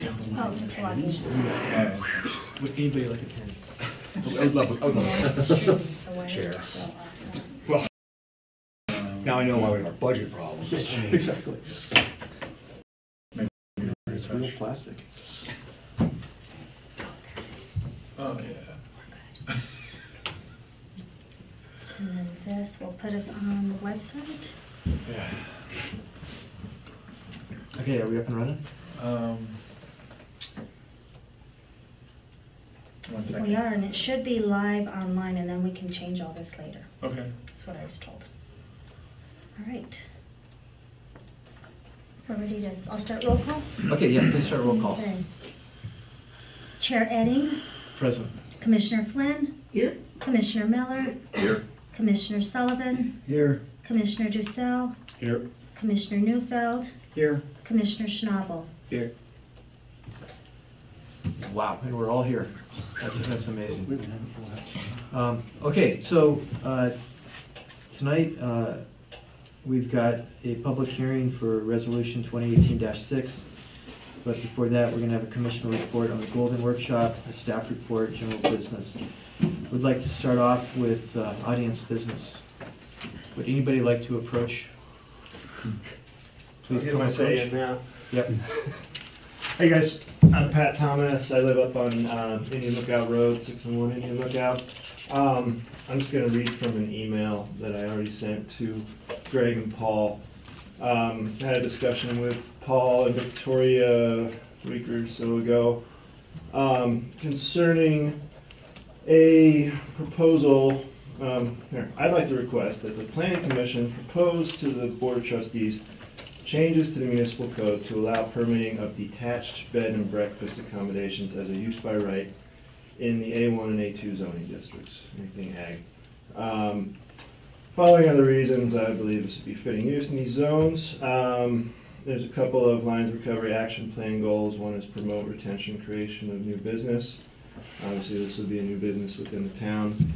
Oh, it's a lot easier. Would anybody like a pen? I'd love it. That's true, so why are Chair. we still Well, now I know why we have budget problems. Exactly. It's real plastic. Okay. And then this will put us on the website. Yeah. Okay, are we up and running? One second. We are, and it should be live online, and then we can change all this later. Okay. That's what I was told. All right. We're ready to, I'll start roll call. Okay, yeah, please start roll call. Okay. Chair Edding, Present. Commissioner Flynn. Here. Commissioner Miller. Here. Commissioner Sullivan. Here. Commissioner Dussel. Here. Commissioner Neufeld. Here. Commissioner Schnabel. Here. Wow, and we're all here. That's We amazing. haven't had a full house. Okay, so tonight we've got a public hearing for Resolution 2018-6. But before that, we're going to have a commissioner report on the Golden Workshop, a staff report, general business. We'd like to start off with audience business. Would anybody like to approach? Please I'll get come my say approach. in now. Yep. Hey guys, I'm Pat Thomas. I live up on Indian Lookout Road, 601 Indian Lookout. I'm just going to read from an email that I already sent to Greg and Paul. Had a discussion with Paul and Victoria a week or so ago concerning a proposal. Here, I'd like to request that the Planning Commission propose to the Board of Trustees changes to the municipal code to allow permitting of detached bed and breakfast accommodations as a use by right in the A1 and A2 zoning districts, anything ag. Following other reasons, I believe this would be fitting use in these zones. There's a couple of Lions Recovery Action Plan goals. One is promote retention, creation of new business. Obviously, this would be a new business within the town.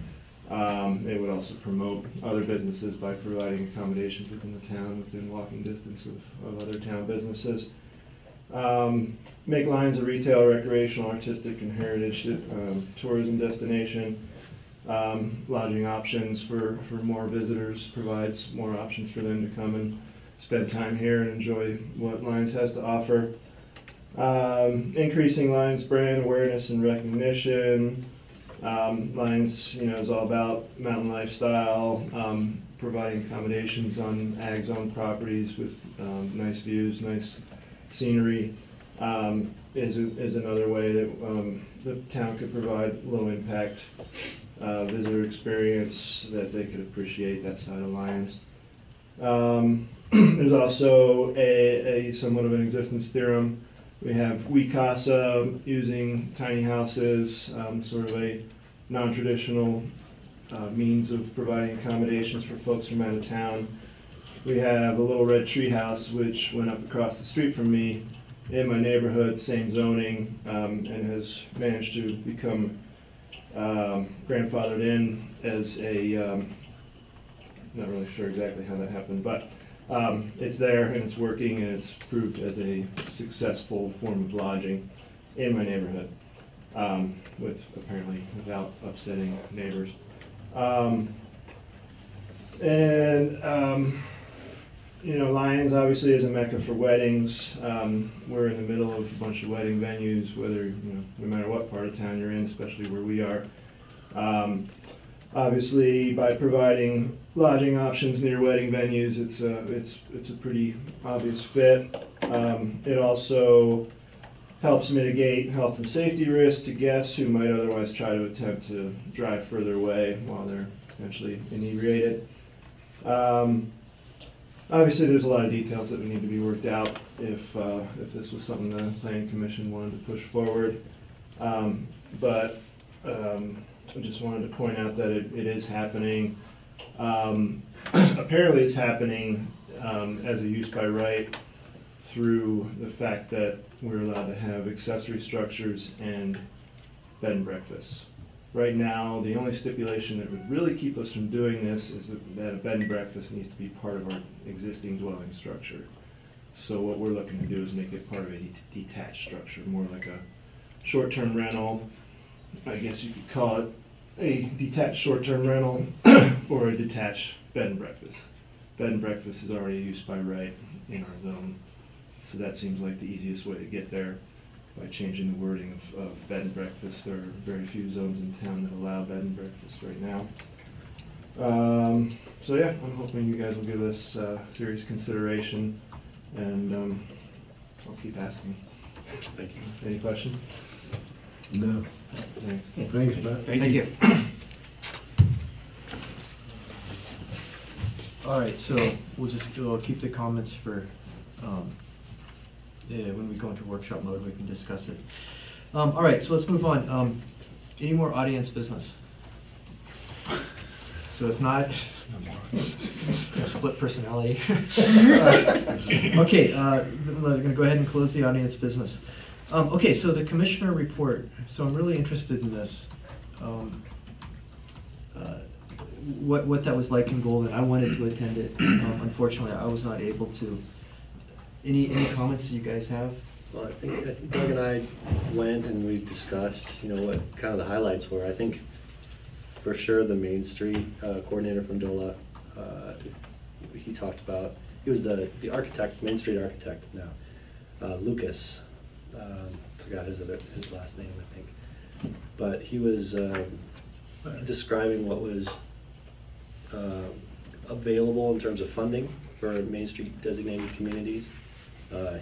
It would also promote other businesses by providing accommodations within the town, within walking distance of other town businesses. Make Lions a retail, recreational, artistic, and heritage tourism destination. Lodging options for more visitors, provides more options for them to come and spend time here and enjoy what Lions has to offer. Increasing Lions brand awareness and recognition. Lions, is all about mountain lifestyle, providing accommodations on ag zone properties with nice views, nice scenery, is another way that the town could provide low impact visitor experience that they could appreciate that side of Lions. There's also a somewhat of an existence theorem. We have WeCasa using tiny houses, sort of a non-traditional means of providing accommodations for folks from out of town. We have a little red tree house which went up across the street from me in my neighborhood, same zoning, and has managed to become grandfathered in as a, not really sure exactly how that happened, but it's there and it's working and it's proved as a successful form of lodging in my neighborhood, without upsetting neighbors. Lions obviously is a mecca for weddings. We're in the middle of a bunch of wedding venues, whether, no matter what part of town you're in, especially where we are. Obviously, by providing lodging options near wedding venues, it's a pretty obvious fit. It also helps mitigate health and safety risks to guests who might otherwise try to attempt to drive further away while they're potentially inebriated. Obviously, there's a lot of details that would need to be worked out if this was something the Planning Commission wanted to push forward. I just wanted to point out that it is happening. Apparently it's happening as a use by right through the fact that we're allowed to have accessory structures and bed and breakfasts. Right now, the only stipulation that would really keep us from doing this is that a bed and breakfast needs to be part of our existing dwelling structure. So what we're looking to do is make it part of a detached structure, more like a short-term rental. I guess you could call it a detached short-term rental or a detached bed and breakfast. Bed and breakfast is already used by right in our zone, so that seems like the easiest way to get there by changing the wording of bed and breakfast. There are very few zones in town that allow bed and breakfast right now. So yeah, I'm hoping you guys will give this serious consideration, and I'll keep asking. Thank you. Any questions? No. Thanks. Thanks, Matt. Thank you. All right, so we'll keep the comments for, when we go into workshop mode, we can discuss it. All right, so let's move on. Any more audience business? So if not, split personality. Okay, we're gonna go ahead and close the audience business. Okay, so the commissioner report. So I'm really interested in this. What that was like in Golden. I wanted to attend it. Unfortunately, I was not able to. Any comments that you guys have? Well, I think Doug and I went and we discussed, what kind of the highlights were. I think for sure the Main Street coordinator from DOLA, he talked about, he was the architect, Main Street architect now, Lucas. Forgot his last name, I think. But he was describing what was available in terms of funding for Main Street designated communities.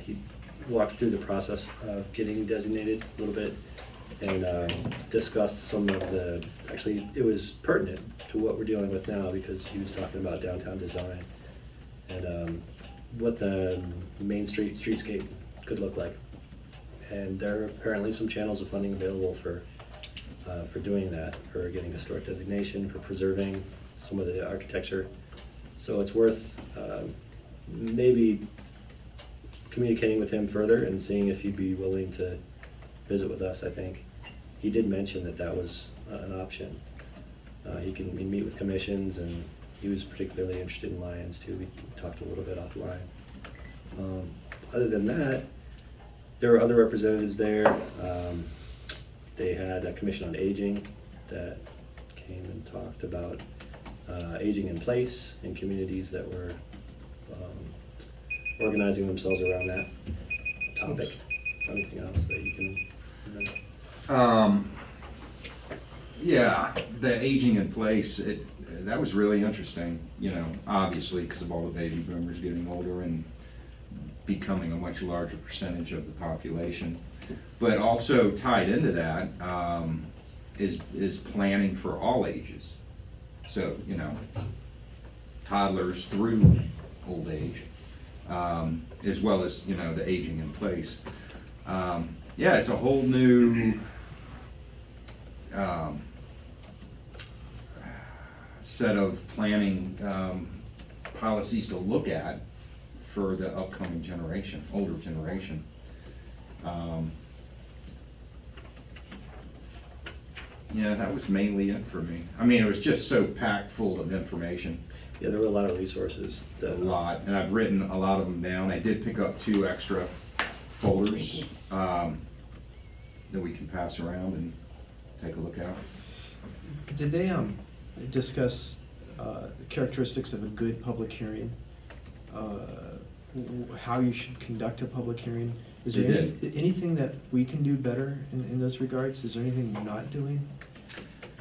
He walked through the process of getting designated a little bit and discussed some of the, actually it was pertinent to what we're dealing with now because he was talking about downtown design and what the Main Street streetscape could look like. And there are apparently some channels of funding available for doing that, for getting historic designation, for preserving some of the architecture. So it's worth maybe communicating with him further and seeing if he'd be willing to visit with us, I think. He did mention that that was an option. He can meet with commissions, and he was particularly interested in Lions too. We talked a little bit offline. Other than that, there were other representatives there. They had a commission on aging that came and talked about aging in place in communities that were organizing themselves around that topic. Anything else that you can remember? Yeah, the aging in place, that was really interesting, obviously because of all the baby boomers getting older and becoming a much larger percentage of the population. But also tied into that is planning for all ages. So, toddlers through old age, as well as, the aging in place. Yeah, it's a whole new set of planning policies to look at for the upcoming generation, older generation. Yeah, that was mainly it for me. I mean, it was just so packed full of information. Yeah, there were a lot of resources. A lot, and I've written a lot of them down. I did pick up 2 extra folders that we can pass around and take a look at. Did they discuss characteristics of a good public hearing? How you should conduct a public hearing? Is there anything that we can do better in those regards? Is there anything we're not doing?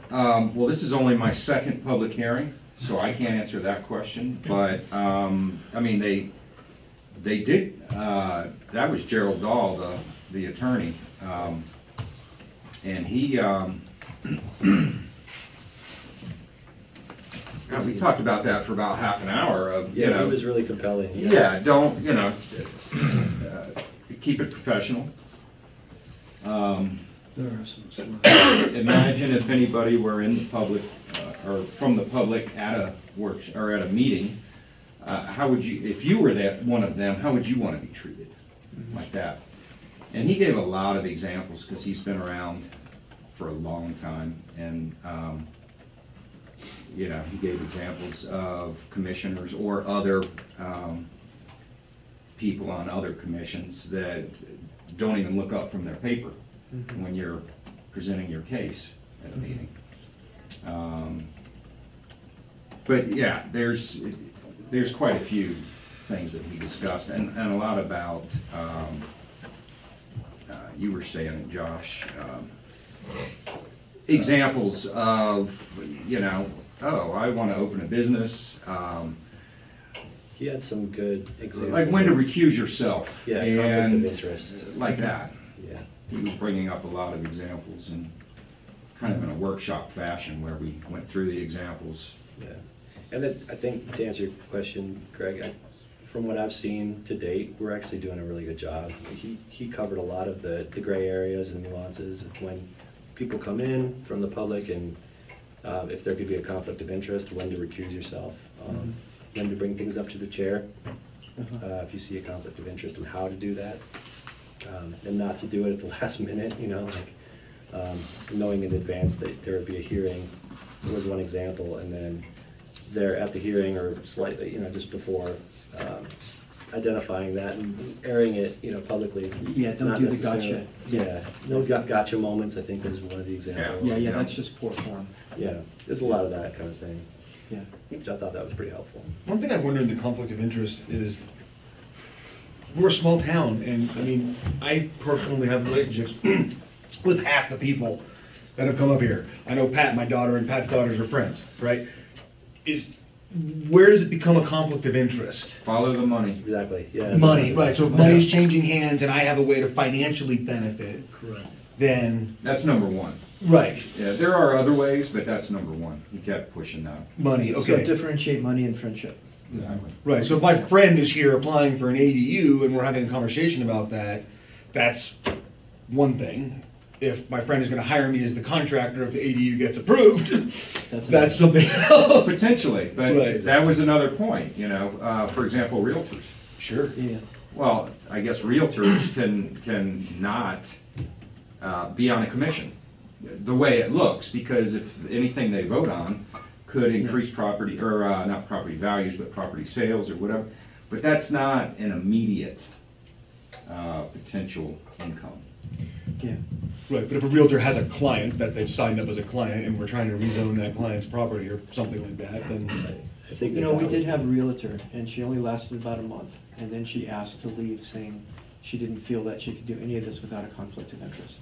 Well, this is only my 2nd public hearing, so I can't answer that question. But I mean, they did. That was Gerald Dahl, the attorney, and he. We talked about that for about half an hour. It was really compelling. Yeah, don't keep it professional. There are some slides. Imagine if anybody were in the public or from the public at a workshop or at a meeting. How would you, if you were one of them, how would you want to be treated like that? And he gave a lot of examples because he's been around for a long time, and he gave examples of commissioners or other people on other commissions that don't even look up from their paper Mhm. when you're presenting your case at a meeting. But yeah, there's quite a few things that we discussed, and a lot about, you were saying, Josh, examples of, you know, oh, I want to open a business, He had some good examples. like when to recuse yourself. Yeah, conflict of and interest. like that. Yeah. He was bringing up a lot of examples and kind of in a workshop fashion where we went through the examples. Yeah, and I think to answer your question, Greg, from what I've seen to date, we're actually doing a really good job. He covered a lot of the gray areas and nuances of when people come in from the public and if there could be a conflict of interest, when to recuse yourself, when to bring things up to the chair, if you see a conflict of interest, and how to do that, and not to do it at the last minute, you know, like knowing in advance that there would be a hearing was one example, and then there at the hearing or slightly, you know, just before, identifying that and airing it, you know, publicly. Yeah, don't Not do the necessarily- gotcha. Yeah, no gotcha moments, I think was one of the examples. Yeah, that's just poor form. Yeah, there's a lot of that kind of thing, Yeah. which I thought that was pretty helpful. One thing I wonder in the conflict of interest is, we're a small town, and I mean, I personally have relationships with half the people that have come up here. I know Pat, my daughter, and Pat's daughters are friends, right? Where does it become a conflict of interest? Follow the money. Exactly, yeah. Money, right, so if money's changing hands and I have a way to financially benefit, Correct. then, That's number one. right, Yeah, there are other ways, but that's number one. He kept pushing that. money, So okay. differentiate money and friendship. Exactly. Right, so if my friend is here applying for an ADU and we're having a conversation about that, that's one thing. If my friend is gonna hire me as the contractor if the ADU gets approved, that's something else. Potentially, but Right. that was another point, you know, for example, realtors. Sure. Yeah. Well, I guess realtors can not be on a commission, the way it looks, because if anything they vote on could increase property, or not property values, but property sales or whatever, but that's not an immediate potential income. Yeah. Right, but if a realtor has a client that they've signed up as a client and we're trying to rezone that client's property or something like that, then, I think You know, we that did have a realtor, and she only lasted about a month, and then she asked to leave, saying she didn't feel that she could do any of this without a conflict of interest.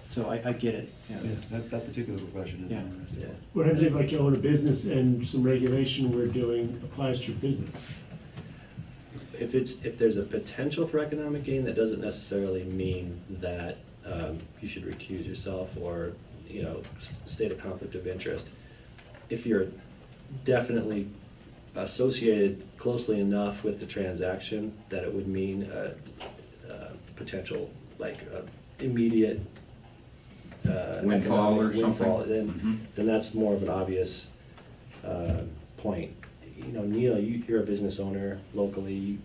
So I get it, yeah. yeah, that particular profession is Yeah. interesting. Yeah. What happens if like you own a business and some regulation we're doing applies to your business? If there's a potential for economic gain, that doesn't necessarily mean that you should recuse yourself or, you know, state a conflict of interest. If you're definitely associated closely enough with the transaction that it would mean a potential, like, immediate Windfall or economic windfall, something. then that's more of an obvious point. You know, Neil, you're a business owner locally.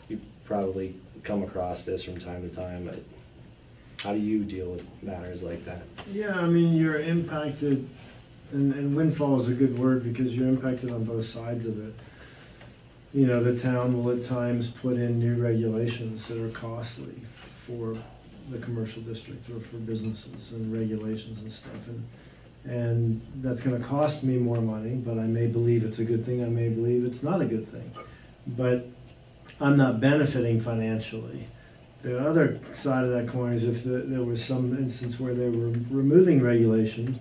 You probably come across this from time to time. But how do you deal with matters like that? Yeah, I mean, you're impacted, and windfall is a good word because you're impacted on both sides of it. You know, the town will at times put in new regulations that are costly for the commercial district or for businesses and regulations and stuff. And that's gonna cost me more money, but I may believe it's a good thing, I may believe it's not a good thing. But I'm not benefiting financially. The other side of that coin is if there was some instance where they were removing regulation,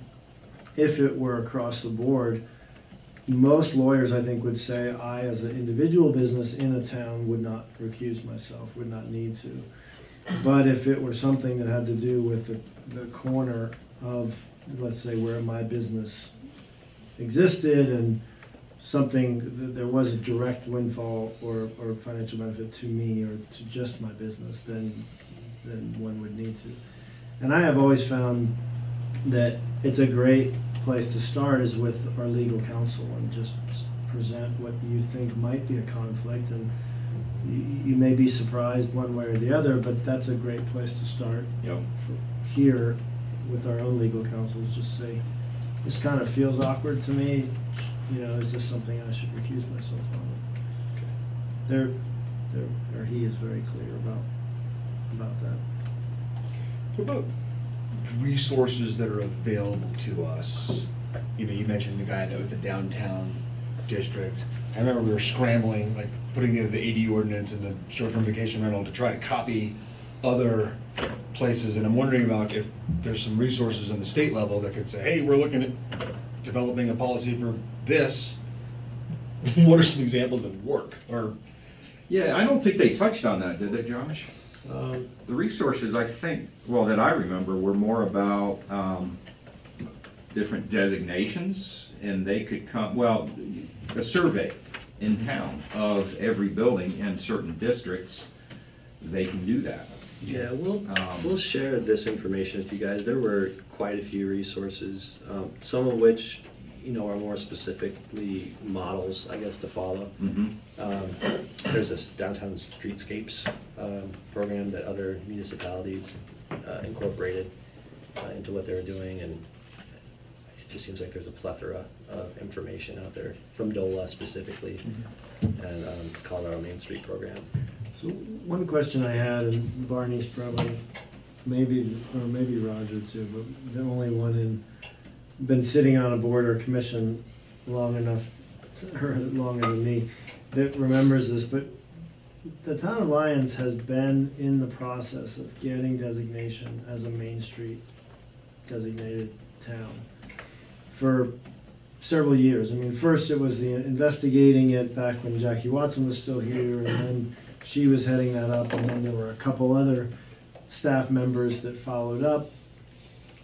if it were across the board, most lawyers, I think, would say, I, as an individual business in a town, would not recuse myself, would not need to. But if it were something that had to do with the corner of, let's say, where my business existed and something, there was a direct windfall or financial benefit to me or to just my business, then one would need to. And I have always found that it's a great place to start is with our legal counsel and just present what you think might be a conflict, and you may be surprised one way or the other, but that's a great place to start. Yep. Here with our own legal counsel, is just say, this kind of feels awkward to me, you know, is this something I should recuse myself from? or he is very clear about that. What about resources that are available to us? You know, you mentioned the guy that was the downtown district. I remember we were scrambling, like putting together the AD ordinance and the short-term vacation rental to try to copy other places. And I'm wondering about if there's some resources on the state level that could say, hey, we're looking at developing a policy for this. What are some examples that work? Or Yeah, I don't think they touched on that, did they, Josh? The resources, I think, well, that I remember were more about different designations, and they could come, well, a survey in town of every building in certain districts, they can do that. Yeah, we'll share this information with you guys. There were quite a few resources, some of which, you know, are more specifically models, I guess, to follow. There's this downtown streetscapes program that other municipalities incorporated into what they were doing, and it just seems like there's a plethora of information out there from DOLA specifically, and Colorado Main Street program. So one question I had, and Barney's probably, maybe Roger too, but the only one been sitting on a board or commission long enough, or longer than me, that remembers this, but the town of Lyons has been in the process of getting designation as a Main Street designated town for several years. I mean, first it was the investigating it back when Jackie Watson was still here, and then she was heading that up, and then there were a couple other staff members that followed up.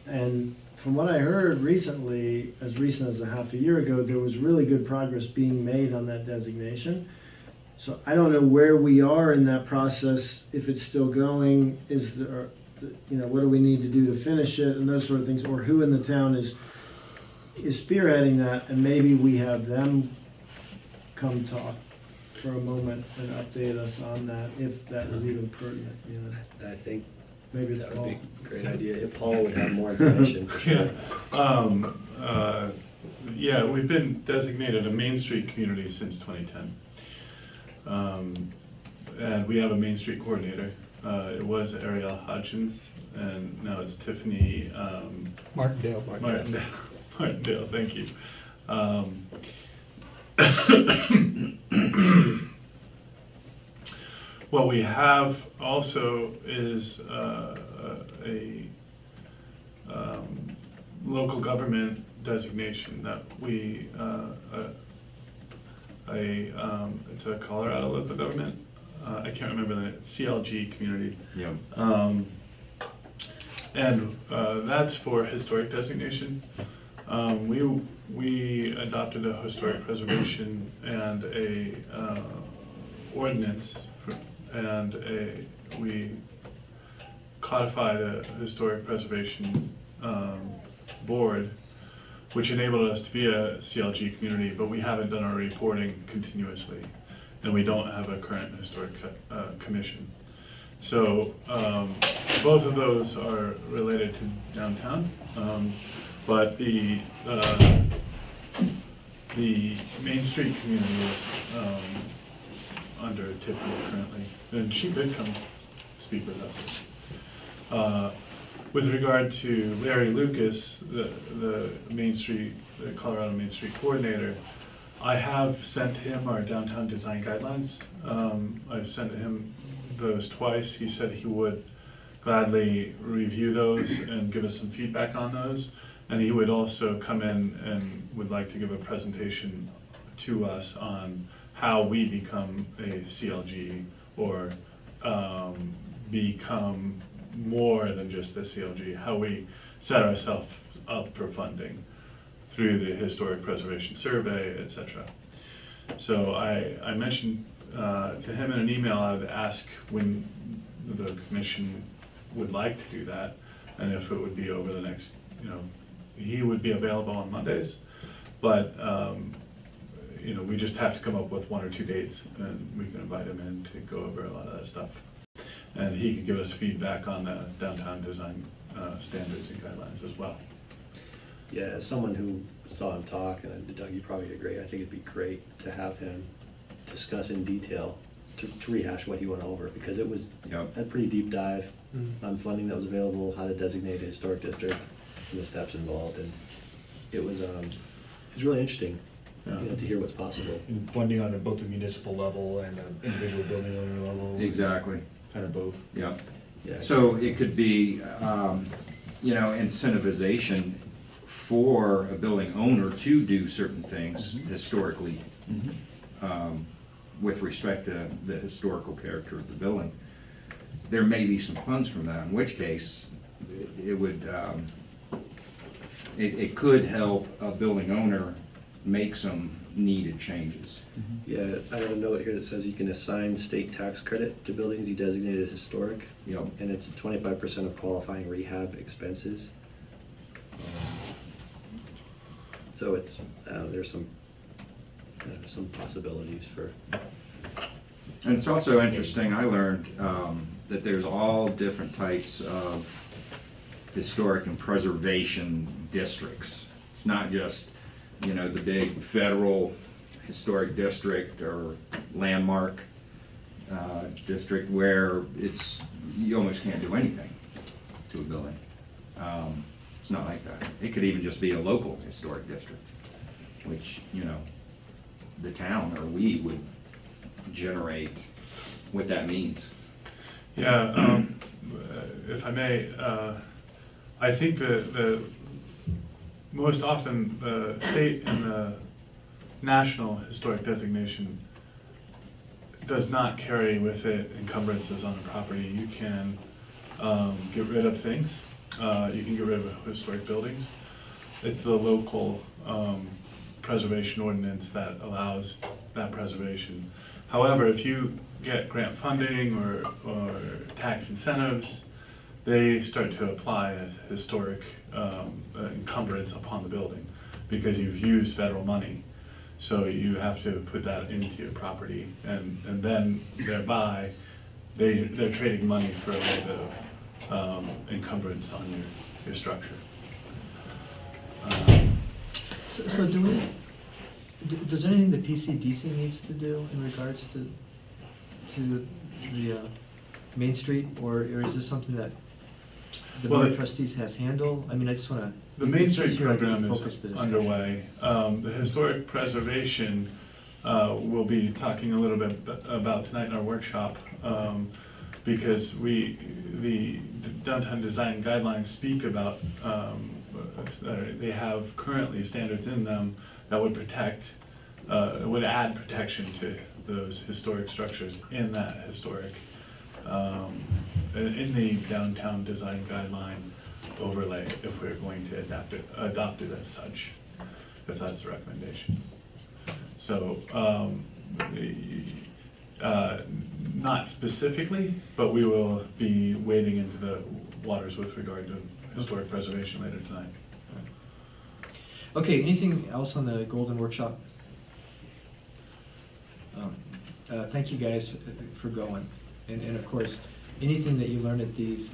And from what I heard recently, as recent as a half a year ago, there was really good progress being made on that designation. So I don't know where we are in that process, if it's still going, is there, you know, what do we need to do to finish it, and those sort of things, or who in the town is spearheading that, and maybe we have them come talk for a moment and update us on that, if that was even pertinent, you know. I think Maybe it's that would Paul. be a great idea. If Paul would have more information, for sure. Yeah, we've been designated a Main Street community since 2010. And we have a Main Street coordinator. It was Ariel Hodgins, and now it's Tiffany Martindale. Martindale, thank you. What we have also is a local government designation that we, it's a Colorado local government, I can't remember the CLG community. Yeah. And that's for historic designation. We adopted a historic preservation and a ordinance, and we codified a historic preservation board, which enabled us to be a CLG community, but we haven't done our reporting continuously, and we don't have a current historic commission. So both of those are related to downtown, but the Main Street community is under Tiffany currently, and she did come speak with us. With regard to Larry Lucas, the Colorado Main Street coordinator, I have sent him our downtown design guidelines. I've sent him those twice. He said he would gladly review those and give us some feedback on those. And he would also come in and would like to give a presentation to us on how we become a CLG, or become more than just the CLG, how we set ourselves up for funding through the Historic Preservation Survey, etc. So I mentioned to him in an email, I would ask when the commission would like to do that, and if it would be over the next, he would be available on Mondays, but we just have to come up with 1 or 2 dates, and we can invite him in to go over a lot of that stuff. And he could give us feedback on the downtown design standards and guidelines as well. Yeah, as someone who saw him talk, and Doug, you probably agree, I think it'd be great to have him discuss in detail to rehash what he went over, because it was Yep. a pretty deep dive Mm. on funding that was available, how to designate a historic district, and the steps involved, and it was really interesting, to hear what's possible. And funding on both the municipal level and the individual building owner level. Exactly, Kind of both. yeah. Yeah. So it could be, incentivization for a building owner to do certain things historically, with respect to the historical character of the building. There may be some funds from that, in which case it would, it could help a building owner make some needed changes. Yeah, I have a note here that says you can assign state tax credit to buildings you designated historic, Yep. and it's 25% of qualifying rehab expenses. So it's, there's some possibilities for, And it's also interesting, I learned that there's all different types of historic and preservation districts. It's not just, the big federal historic district or landmark district where you almost can't do anything to a building. It's not like that. It could even just be a local historic district, which, the town or we would generate what that means. Yeah, if I may, I think the most often the state and the national historic designation does not carry with it encumbrances on a property. You can get rid of things. You can get rid of historic buildings. It's the local preservation ordinance that allows that preservation. However, if you get grant funding or tax incentives, they start to apply a historic encumbrance upon the building because you've used federal money. So you have to put that into your property, and then thereby they're trading money for a little bit of encumbrance on your structure. So does anything the PCDC needs to do in regards to the Main Street, or is this something that the Well, Board of Trustees has handled? I mean, I just want to. The Main Street program is underway. The historic preservation, we'll be talking a little bit about tonight in our workshop, because the downtown design guidelines speak about, they have currently standards in them that would protect, would add protection to those historic structures in that historic, in the downtown design guideline overlay, if we're going to adopt it as such, if that's the recommendation. So, not specifically, but we will be wading into the waters with regard to historic preservation later tonight. Okay, anything else on the Golden Workshop? Thank you guys for going. And of course, anything that you learn at these,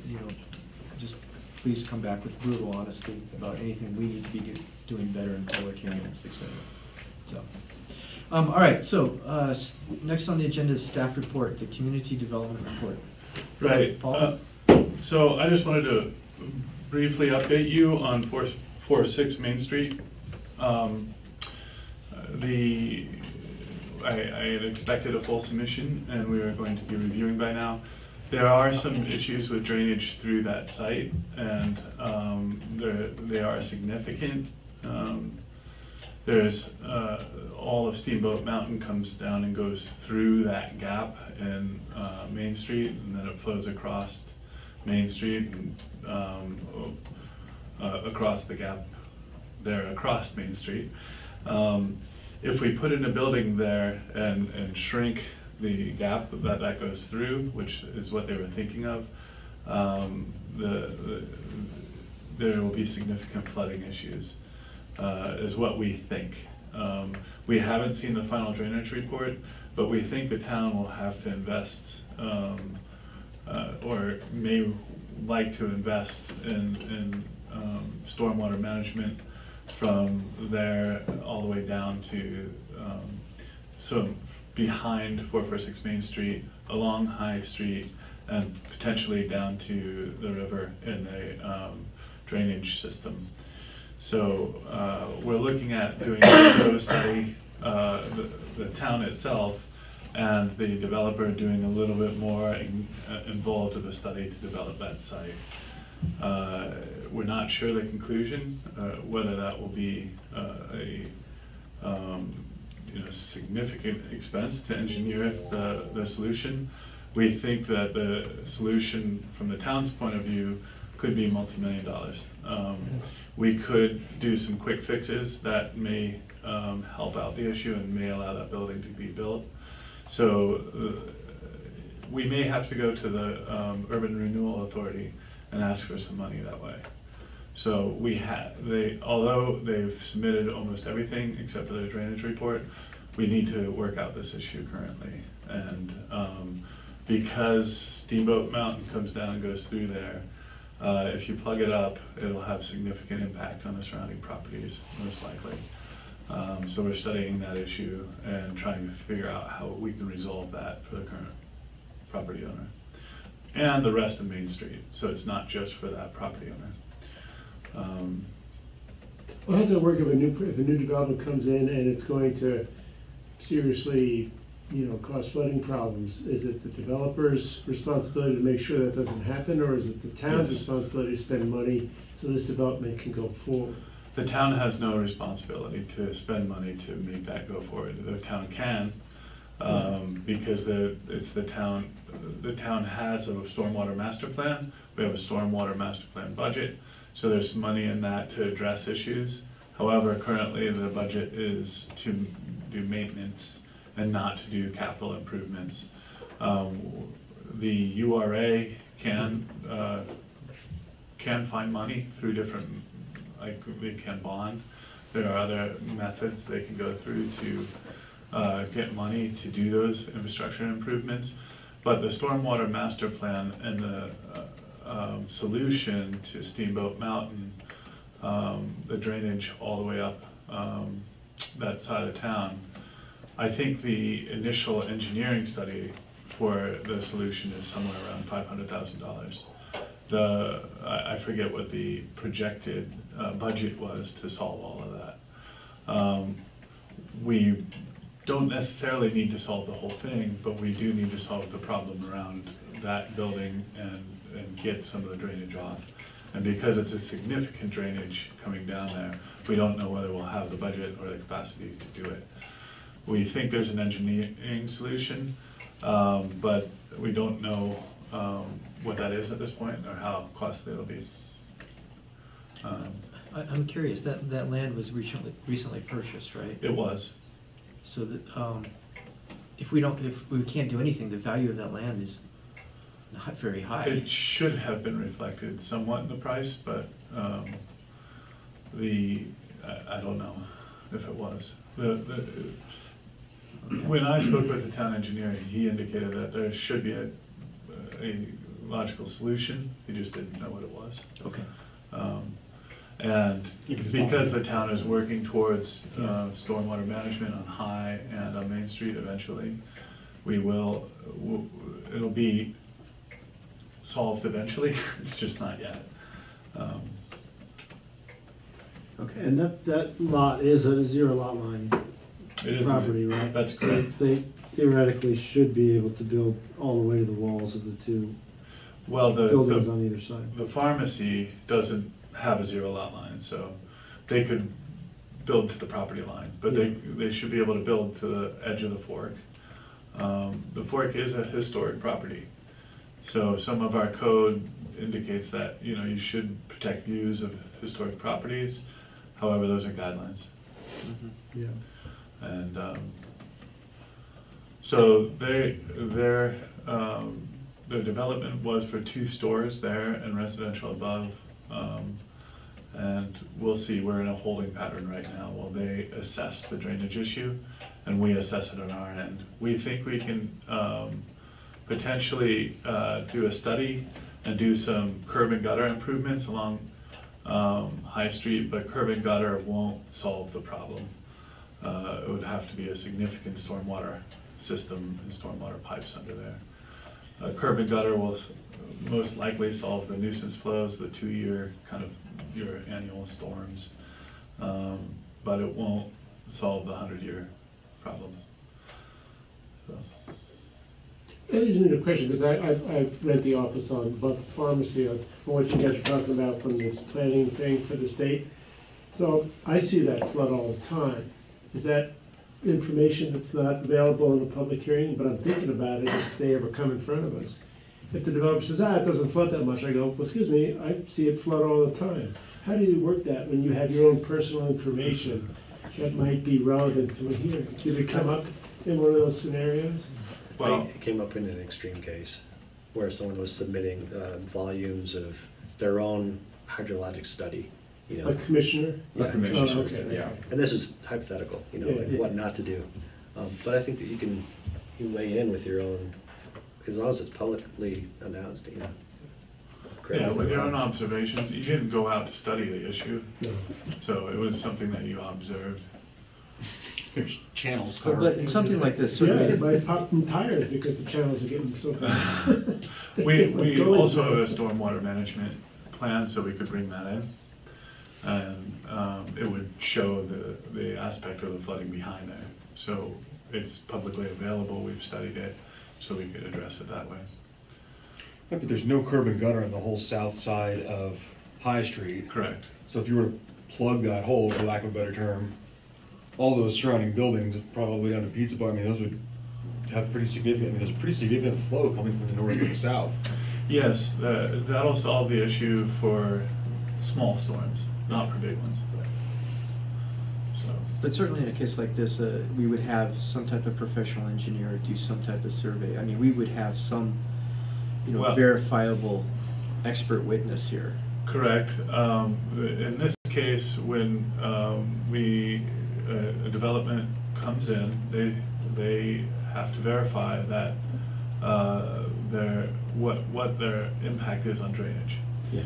just please come back with brutal honesty about anything we need to be doing better in public hearings, et cetera. So, all right, so next on the agenda is staff report, the community development report. Right. Paul? So I just wanted to briefly update you on 446 Main Street. I had expected a full submission, and we were going to be reviewing by now. There are some issues with drainage through that site, and they are significant. There's all of Steamboat Mountain comes down and goes through that gap in Main Street, and then it flows across Main Street and across the gap there across Main Street. If we put in a building there and shrink the gap that goes through, which is what they were thinking of, there will be significant flooding issues, is what we think. We haven't seen the final drainage report, but we think the town will have to invest, or may like to invest in stormwater management from there all the way down to behind 446 Main Street, along High Street, and potentially down to the river in a drainage system. So we're looking at doing a bit of a study, the town itself, and the developer doing a little bit more involved of a study to develop that site. We're not sure the conclusion, whether that will be a significant expense to engineer the solution. We think that the solution from the town's point of view could be multi-million dollars. We could do some quick fixes that may help out the issue and may allow that building to be built. So we may have to go to the Urban Renewal Authority and ask for some money that way. So although they've submitted almost everything except for their drainage report, we need to work out this issue currently. And because Steamboat Mountain comes down and goes through there, if you plug it up, it'll have significant impact on the surrounding properties, most likely. So we're studying that issue and trying to figure out how we can resolve that for the current property owner and the rest of Main Street. So it's not just for that property owner. Well, how does that work if a new development comes in and it's going to seriously, cause flooding problems? Is it the developer's responsibility to make sure that doesn't happen, or is it the town's Yes. responsibility to spend money so this development can go forward? The town has no responsibility to spend money to make that go forward. The town can, because it's the town. The town has a stormwater master plan. We have a stormwater master plan budget, so there's money in that to address issues. However, currently the budget is to do maintenance and not to do capital improvements. The URA can find money through different, like they can bond. There are other methods they can go through to get money to do those infrastructure improvements. But the stormwater master plan and the solution to Steamboat Mountain, the drainage all the way up that side of town, I think the initial engineering study for the solution is somewhere around $500,000. I forget what the projected budget was to solve all of that. We don't necessarily need to solve the whole thing, but we do need to solve the problem around that building and get some of the drainage off. And because it's a significant drainage coming down there, we don't know whether we'll have the budget or the capacity to do it. We think there's an engineering solution, but we don't know what that is at this point or how costly it'll be. I'm curious, that land was recently purchased, right? It was. So that, if we can't do anything, the value of that land is not very high. It should have been reflected somewhat in the price, but I don't know if it was. When I spoke with the town engineer, he indicated that there should be a logical solution. He just didn't know what it was. Okay. And because the town is working towards stormwater management on High and on Main Street eventually, it'll be solved eventually. It's just not yet. Okay. And that lot is a zero lot line It is. property, right? That's So correct. they theoretically should be able to build all the way to the walls of the two Well, buildings on either side. the pharmacy doesn't have a zero lot line, so they could build to the property line, but they should be able to build to the edge of the fork. The fork is a historic property, so some of our code indicates that, you should protect views of historic properties. However, those are guidelines. Yeah. And so their development was for 2 stores there and residential above. And we'll see, we're in a holding pattern right now while they assess the drainage issue and we assess it on our end. We think we can potentially do a study and do some curb and gutter improvements along High Street, but curb and gutter won't solve the problem. It would have to be a significant stormwater system and stormwater pipes under there. Curb and gutter will most likely solve the nuisance flows, the 2-year kind of your annual storms, but it won't solve the 100-year problem. So. That leads me to a question, because I read the office on about the pharmacy, on what you guys are talking about from this planning thing for the state. So I see that flood all the time. Is that information that's not available in a public hearing? But I'm thinking about it if they ever come in front of us. If the developer says, it doesn't flood that much, I go, well, excuse me, I see it flood all the time. How do you work that when you have your own personal information that might be relevant to a hearing? Did it come up in one of those scenarios? Well, It came up in an extreme case where someone was submitting volumes of their own hydrologic study, you know. A commissioner? Yeah. A commissioner, Oh, okay. yeah. And this is hypothetical, you know, Yeah, like yeah. what not to do. But I think that you weigh in with your own, as long as it's publicly announced, you know. yeah, with your own observations, you didn't go out to study the issue, No. so it was something that you observed. There's channels But covered. in something like this, Yeah, certainly, it might pop them tires because the channels are getting so bad. We also have a stormwater management plan, so we could bring that in. And it would show the aspect of the flooding behind there. So it's publicly available, we've studied it, so we could address it that way. Yeah, but there's no curb and gutter on the whole south side of High Street. Correct. So if you were to plug that hole, for lack of a better term, all those surrounding buildings, probably all the way down to Pizza Bar, I mean, those would have pretty significant, I mean, there's a pretty significant flow coming from the north to the south. Yes, that'll solve the issue for small storms, not for big ones. So, but certainly in a case like this, we would have some type of professional engineer do some type of survey. I mean, we would have some, Well- verifiable expert witness here. correct. In this case, when a development comes in, they have to verify that what their impact is on drainage. Yeah.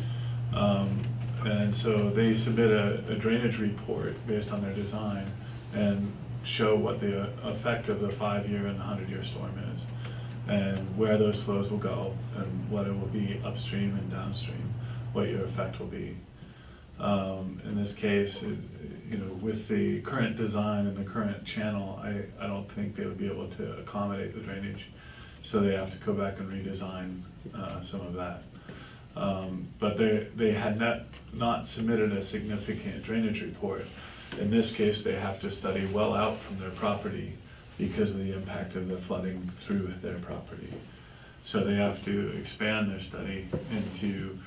And so they submit a drainage report based on their design and show what the effect of the 5-year and the 100-year storm is, and where those flows will go, and what it will be upstream and downstream, what your effect will be. In this case, with the current design and the current channel, I don't think they would be able to accommodate the drainage, so they have to go back and redesign some of that. But they had not submitted a significant drainage report. In this case, they have to study well out from their property because of the impact of the flooding through their property. So they have to expand their study into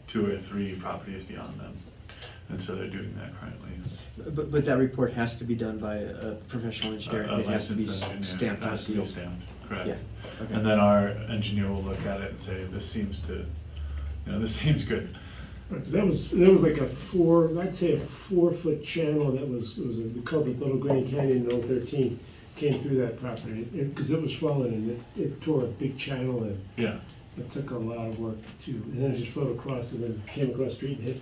2 or 3 properties beyond them. And so they're doing that currently. But that report has to be done by a professional engineer. A It has to be licensed engineer. stamped on Has to be seal. stamped, correct. Yeah, okay. And then our engineer will look at it and say, this seems good. That was like I'd say a 4-foot channel that we called it Little Grand Canyon in Old 13, came through that property, because it was flowing and it tore a big channel and Yeah, it took a lot of work too. And then it just flowed across and then came across the street and hit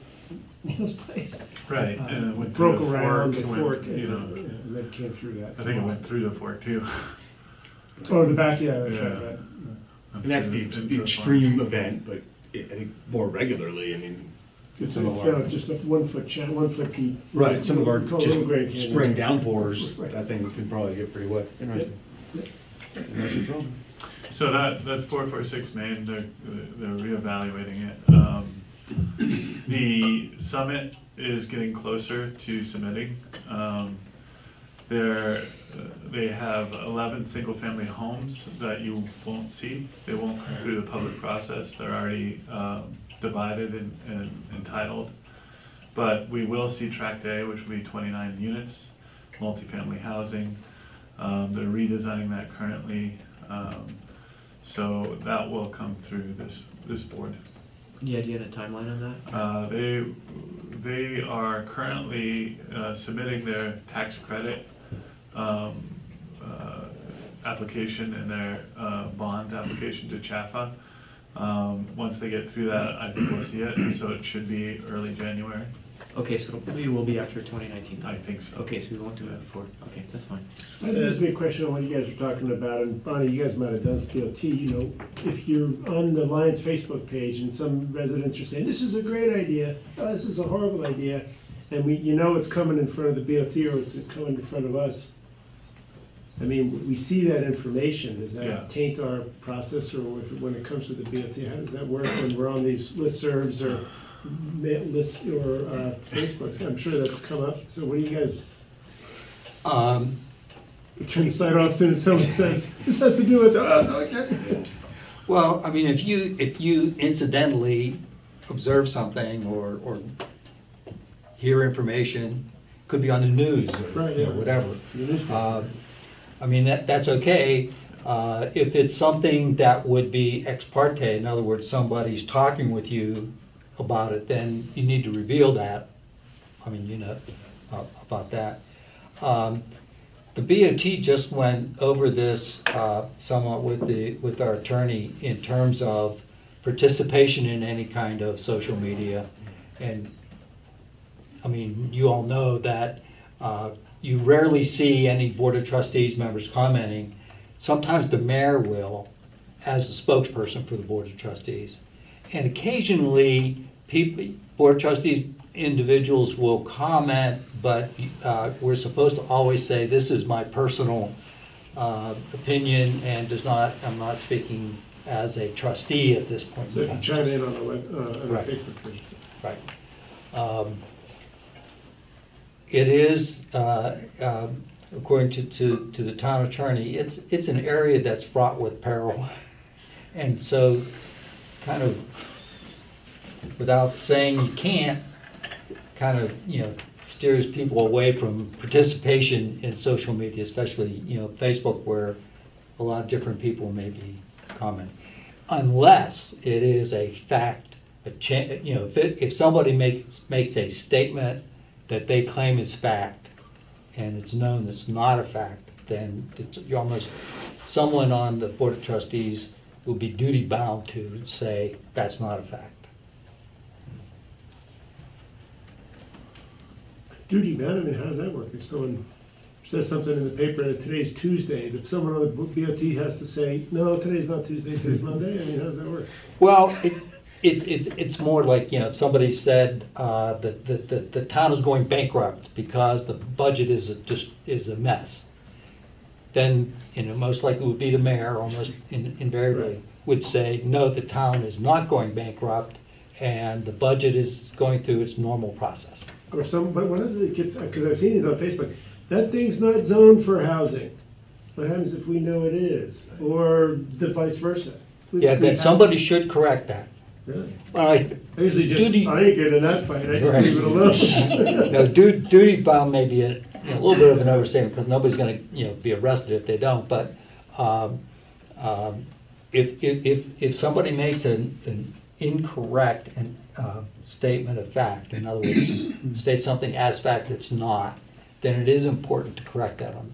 Neil's place. right. And it went through Broke the around the fork, went, fork you know, and then came through that. I think it went through the fork too. Oh, the back, yeah, that's Yeah. right. And that's the Into the farm. extreme event, but I think more regularly, I mean. It's some of now our- just a 1-foot channel, 1 foot deep. Right, some of our We call it just Little Grand Canyon. spring downpours, Right. that thing could probably get pretty wet. Interesting. Yeah. That's the problem. So that's 446 Main, they're reevaluating it. The summit is getting closer to submitting. They have 11 single-family homes that you won't see. They won't come through the public process. They're already divided and entitled. But we will see Tract A, which will be 29 units, multifamily housing. They're redesigning that currently. So that will come through this board. Any idea on a timeline on that? They are currently submitting their tax credit application and their bond application to CHFA. Once they get through that, I think we'll see it, so it should be early January. Okay, so maybe it will be after 2019. I think so. Okay, so we won't do it before. Okay, that's fine. I think this would be a question on what you guys were talking about, and Bonnie, you guys might have done this DOT, you know, if you're on the Lions Facebook page and some residents are saying, this is a great idea, oh, this is a horrible idea, and you know it's coming in front of the BOT or it's coming in front of us. I mean, we see that information, does Yeah. that taint our process, or when it comes to the BOT, how does that work when we're on these listservs or Facebooks? I'm sure that's come up, so what do you guys, turn the site off as soon as someone says, this has to do with, oh, no, I can't. Well, I mean, if you incidentally observe something or hear information, could be on the news or Right, you know, yeah. whatever. The newspaper. I mean, that's okay. If it's something that would be ex parte, in other words, somebody's talking with you about it, then you need to reveal that. I mean, you know about that. The BOT just went over this somewhat with our attorney in terms of participation in any kind of social media. And I mean, you all know that you rarely see any Board of Trustees members commenting. Sometimes the mayor will, as the spokesperson for the Board of Trustees. And occasionally, Board of Trustees individuals will comment, but we're supposed to always say, this is my personal opinion and I'm not speaking as a trustee at this point. So if you chime in on the Right. Facebook page. Right. It is, according to the town attorney, it's an area that's fraught with peril. And so, kind of, without saying you can't, kind of, you know, steers people away from participation in social media, especially, you know, Facebook, where a lot of different people may be commenting. Unless it is a fact, you know, if somebody makes a statement that they claim is fact, and it's known it's not a fact, then you're almost, someone on the Board of Trustees will be duty bound to say that's not a fact. Duty bound, I mean, how does that work? If someone says something in the paper that today's Tuesday, that someone on the BOT has to say, no, today's not Tuesday, today's Monday, I mean, how does that work? Well, it's more like, you know, if somebody said that the town is going bankrupt because the budget is a mess, then, you know, most likely would be the mayor, almost invariably, Right. would say, no, the town is not going bankrupt and the budget is going through its normal process. Or but one of the kids, because I've seen these on Facebook, that thing's not zoned for housing. What happens if we know it is? Or the vice versa? Yeah, then somebody should correct that. Really? Well, I usually just, Duty- I ain't getting in that fight, I just Right. leave it alone. No, duty bound may be a little bit of an overstatement, because nobody's gonna, you know, be arrested if they don't, but if somebody makes an incorrect statement of fact, in other words, states something as fact that's not, then it is important to correct that on.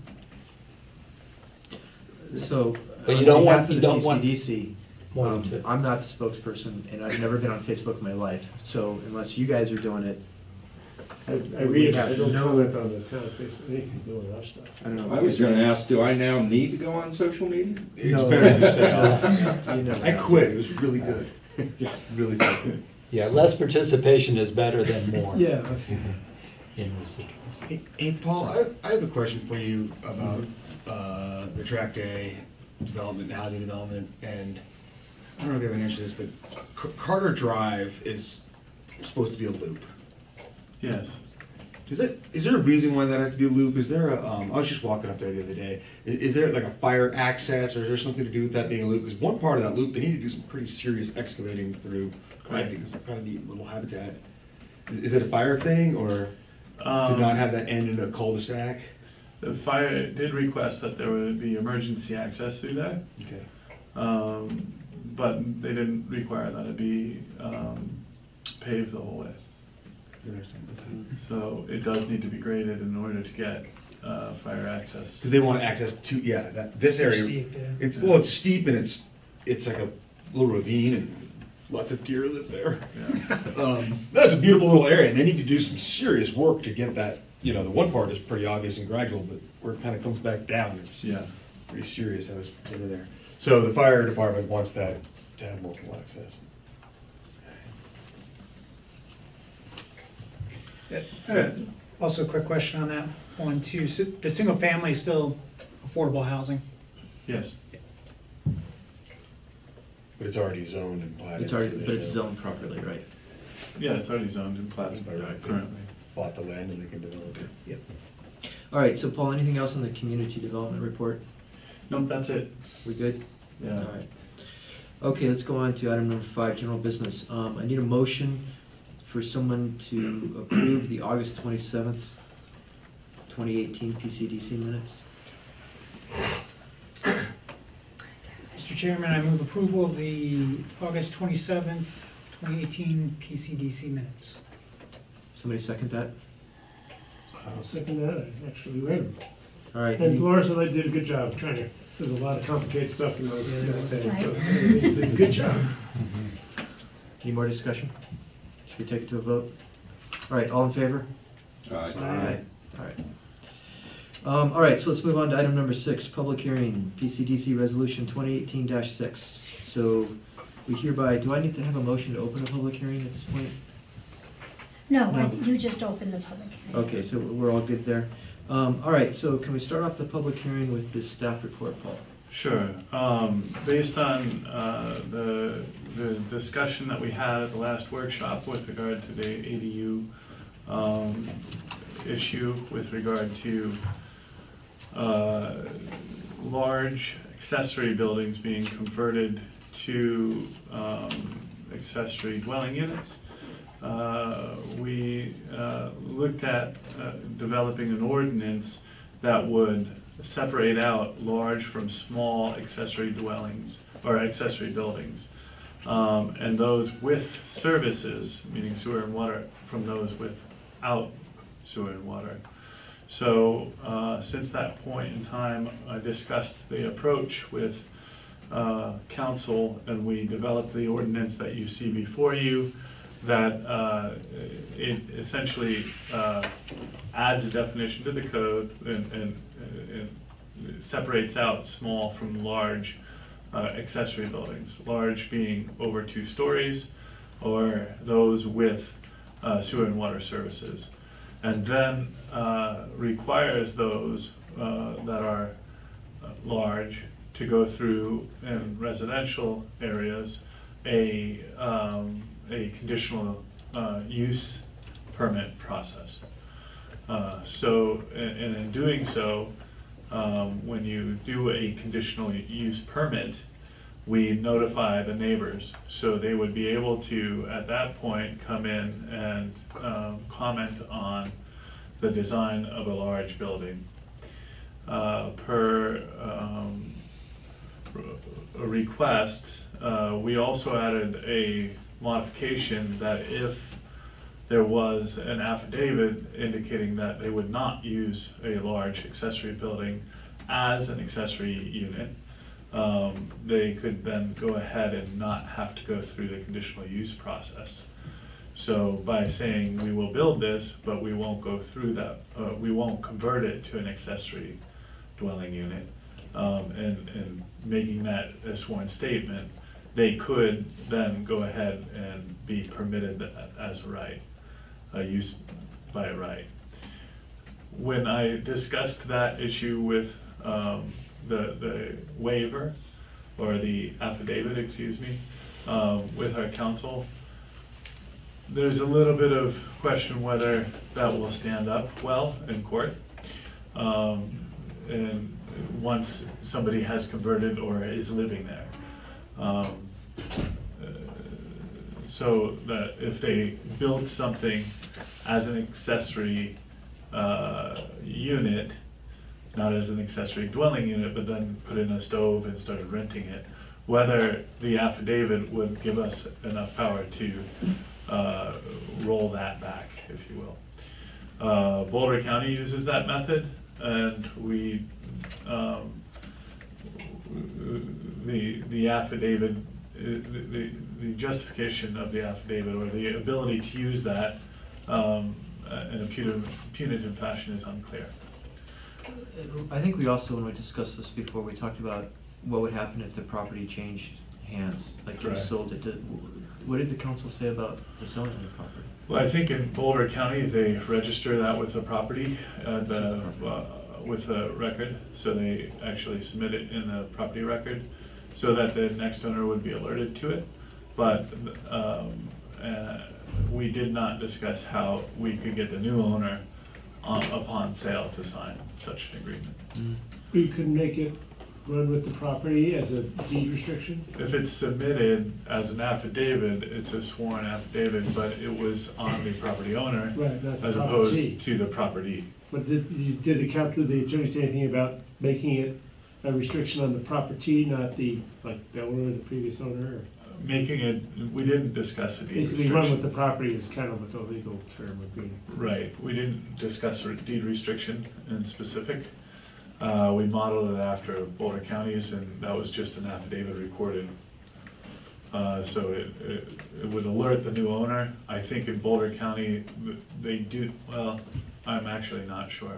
So, But you on don't behalf want- of you the don't want- PCDC, Wanting to- I'm not the spokesperson, and I've never been on Facebook in my life. So unless you guys are doing it, I read, I don't comment on the town Facebook, anything to do with our stuff. I don't know. I was gonna ask, do I now need to go on social media? It's No. better to stay off. You know. I quit, it was really good. Really felt good. Yeah, less participation is better than more. Yeah, that's, In this situation. Hey, Paul, I have a question for you about the Tract A development, the housing development, and I don't know if you have an answer to this, but Carter Drive is supposed to be a loop. Yes. Is there a reason why that has to be a loop? Is there I was just walking up there the other day. Is there like a fire access, or is there something to do with that being a loop? Because one part of that loop, they need to do some pretty serious excavating through. I think it's a kind of neat little habitat. Is it a fire thing, or to not have that end in a cul-de-sac? The fire did request that there would be emergency access through there, Okay. but they didn't require that it be paved the whole way. So it does need to be graded in order to get fire access. Because they want access to, this area. Steep, yeah. It's steep and it's like a little ravine, and lots of deer live there. Yeah. That's a beautiful little area, and they need to do some serious work to get that, you know, the one part is pretty obvious and gradual, but where it kind of comes back down, it's Yeah. pretty serious how it's into there. So the fire department wants that to have multiple access. Also, a quick question on that one too. So the single family is still affordable housing? Yes. But it's already zoned and platted. It's already, so but there's it's no- zoned properly, right? Yeah, it's already zoned and platted currently. Bought the land and they can develop it. Yep. All right, so Paul, anything else on the community development report? No, that's it. We good? Yeah. All right. Okay, let's go on to item number 5, general business. I need a motion for someone to approve the August 27th, 2018 PCDC minutes. Mr. Chairman, I move approval of the August 27th, 2018 PCDC minutes. Somebody second that? I'll second that, I actually read them. All right. And any- Flores and I did a good job trying to, there's a lot of complicated stuff in those things, so they did a good job. Any more discussion? Should we take it to a vote? All right, all in favor? Aye. All right. All right, so let's move on to item number 6, public hearing, PCDC Resolution 2018-6. So we hereby, do I need to have a motion to open a public hearing at this point? No, No. you just opened the public hearing. Okay, so we're all good there. All right, so can we start off the public hearing with the staff report, Paul? Sure. Based on the discussion that we had at the last workshop with regard to the ADU issue with regard to large accessory buildings being converted to accessory dwelling units, we looked at developing an ordinance that would separate out large from small accessory dwellings or accessory buildings. And those with services, meaning sewer and water, from those without sewer and water. So since that point in time, I discussed the approach with council, and we developed the ordinance that you see before you, that it essentially adds a definition to the code and separates out small from large accessory buildings, large being over 2 stories, or those with sewer and water services. And then requires those that are large to go through, in residential areas, a conditional use permit process. So, and in doing so, when you do a conditional use permit, we notify the neighbors, so they would be able to, at that point, come in and comment on the design of a large building. Per a request, we also added a modification that if there was an affidavit indicating that they would not use a large accessory building as an accessory unit, they could then go ahead and not have to go through the conditional use process. So by saying we will build this, but we won't go through that, we won't convert it to an accessory dwelling unit, and making that a sworn statement, they could then go ahead and be permitted as a right, use by right. When I discussed that issue with the waiver, or the affidavit, excuse me, with our counsel, there's a little bit of question whether that will stand up well in court. And once somebody has converted or is living there. So that if they build something as an accessory unit, not as an accessory dwelling unit, but then put in a stove and started renting it, whether the affidavit would give us enough power to roll that back, if you will. Boulder County uses that method, and we, the affidavit, the justification of the affidavit or the ability to use that in a punitive fashion is unclear. I think we also, when we discussed this before, we talked about what would happen if the property changed hands, like you Correct. sold it to, what did the council say about the selling of the property? Well, I think in Boulder County, they register that with the property, with the record, so they actually submit it in the property record, so that the next owner would be alerted to it. But we did not discuss how we could get the new owner upon sale to sign such an agreement. We could make it run with the property as a deed restriction? If it's submitted as an affidavit, it's a sworn affidavit, but it was on the property owner Right, not the as property. opposed to the property. But did the attorney say anything about making it a restriction on the property, not the, like, the owner or the previous owner? Or Making it, we didn't discuss a deed basically, run with the restriction. property is kind of what the legal term would be. Right, we didn't discuss a deed restriction in specific. We modeled it after Boulder counties, and that was just an affidavit recorded. So it would alert the new owner. I think in Boulder County, they do, well, I'm actually not sure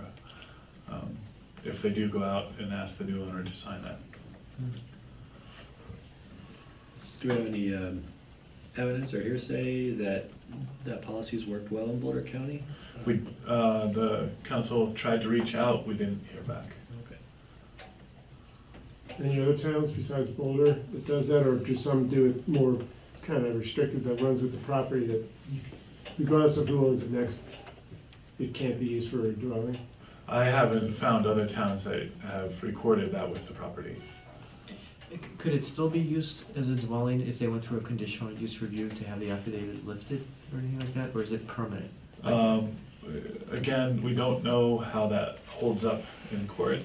if they do go out and ask the new owner to sign that. Do we have any evidence or hearsay that that policy's worked well in Boulder County? We, the council tried to reach out, we didn't hear back. Okay. Any other towns besides Boulder that does that, or do some do it more kind of restricted, that runs with the property, that regardless of who owns it next, it can't be used for a dwelling? I haven't found other towns that have recorded that with the property. Could it still be used as a dwelling if they went through a conditional use review to have the affidavit lifted or anything like that, or is it permanent? Again, we don't know how that holds up in court,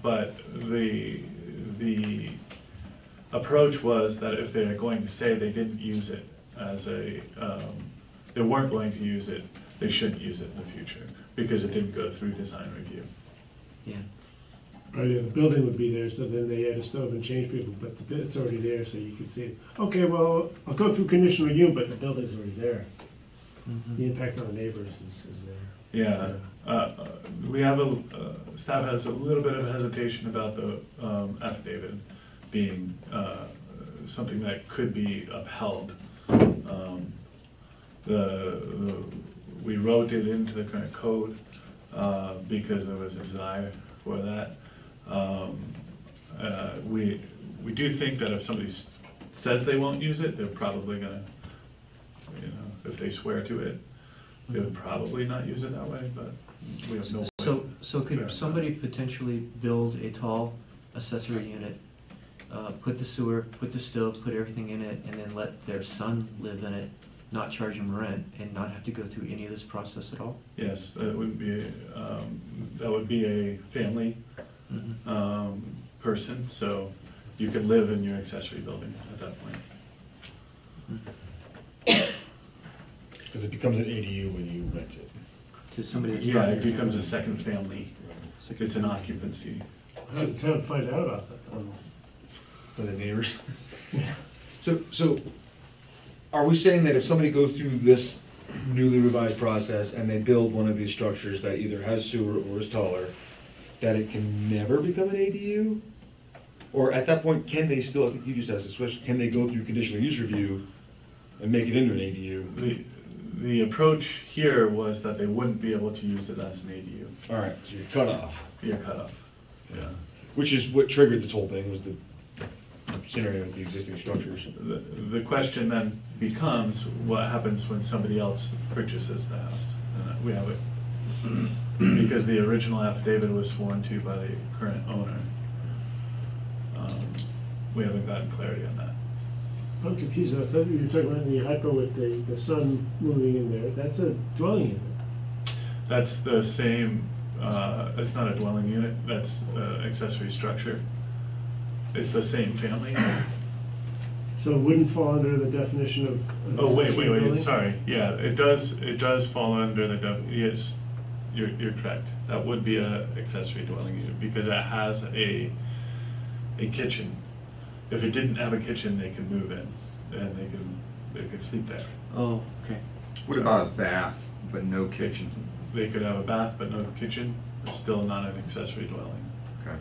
but the approach was that if they're going to say they didn't use it as a, they weren't going to use it, they shouldn't use it in the future, because it didn't go through design review. Yeah. Right, yeah, the building would be there, so then they add a stove and change people, but it's already there, so you can see it. Okay, well, I'll go through conditional review, but the building's already there. The impact on the neighbors is there. Yeah, we have staff has a little bit of hesitation about the affidavit being something that could be upheld. We wrote it into the current code because there was a desire for that. We do think that if somebody says they won't use it, they're probably gonna, you know, if they swear to it, they would probably not use it that way, but we have no way. So could verify. somebody potentially build a tall accessory unit, put the sewer, put the stove, put everything in it, and then let their son live in it, not charge him rent, and not have to go through any of this process at all? Yes, that would be a family person, so you could live in your accessory building at that point. Because it becomes an ADU when you rent it. To somebody that's. Yeah, it becomes a second family. It's an occupancy. How does the town find out about that, though? For the neighbors. So, are we saying that if somebody goes through this newly revised process and they build one of these structures that either has sewer or is taller, that it can never become an ADU? Or at that point, can they still, I think you just asked this question, can they go through conditional use review and make it into an ADU? The approach here was that they wouldn't be able to use it as an ADU. All right, so you're cut off, You're cut off, yeah. which is what triggered this whole thing, was the scenario with the existing structures. The question then becomes, what happens when somebody else purchases the house? And we have it, because the original affidavit was sworn to by the current owner. We haven't gotten clarity on that. I'm confused, I thought you were talking about the hypo with the son moving in there, that's a dwelling unit. That's the same, it's not a dwelling unit, that's accessory structure. It's the same family. So it wouldn't fall under the definition of an Oh, wait, accessory building? sorry, yeah, it does fall under the, yes, you're correct. That would be a accessory dwelling unit, because it has a kitchen. If it didn't have a kitchen, they could move in. and they could sleep there. Oh, okay. What about a bath, but no kitchen? They could have a bath but no kitchen. It's still not an accessory dwelling. Okay.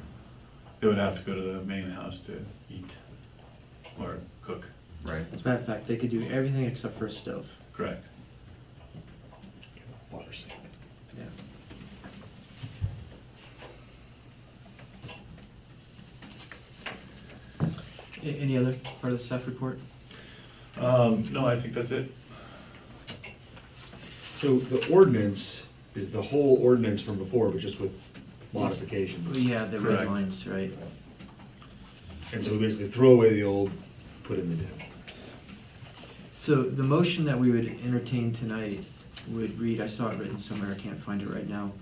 They would have to go to the main house to eat or cook. Right. As a matter of fact, they could do everything except for a stove. Correct. Water sink. Yeah. Any other part of the staff report? No, I think that's it. So the ordinance is the whole ordinance from before, but just with modifications. Yeah, the red Correct. lines, right. And so we basically throw away the old, put in the new. So the motion that we would entertain tonight would read, I saw it written somewhere, I can't find it right now.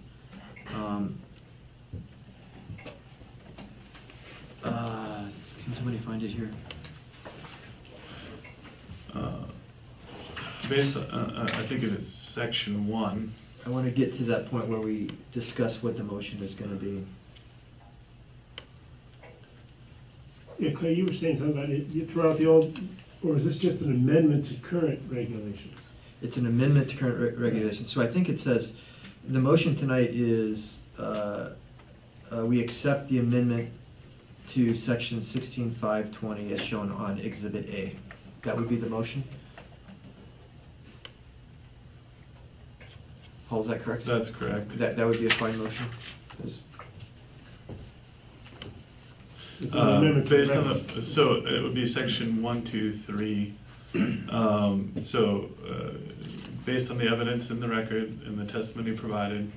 Can somebody find it here? Based on, I think it's section 1. I want to get to that point where we discuss what the motion is going to be. Yeah, Clay, you were saying something about it, you throw out the old, or is this just an amendment to current regulations? It's an amendment to current regulations. So I think it says, the motion tonight is, we accept the amendment to section 16.520 as shown on Exhibit A. That would be the motion? Paul, is that correct? That's correct. That would be a fine motion? Is- It's an amendment to Based on reg- the, so it would be section 1, 2, 3. Based on the evidence in the record and the testimony provided,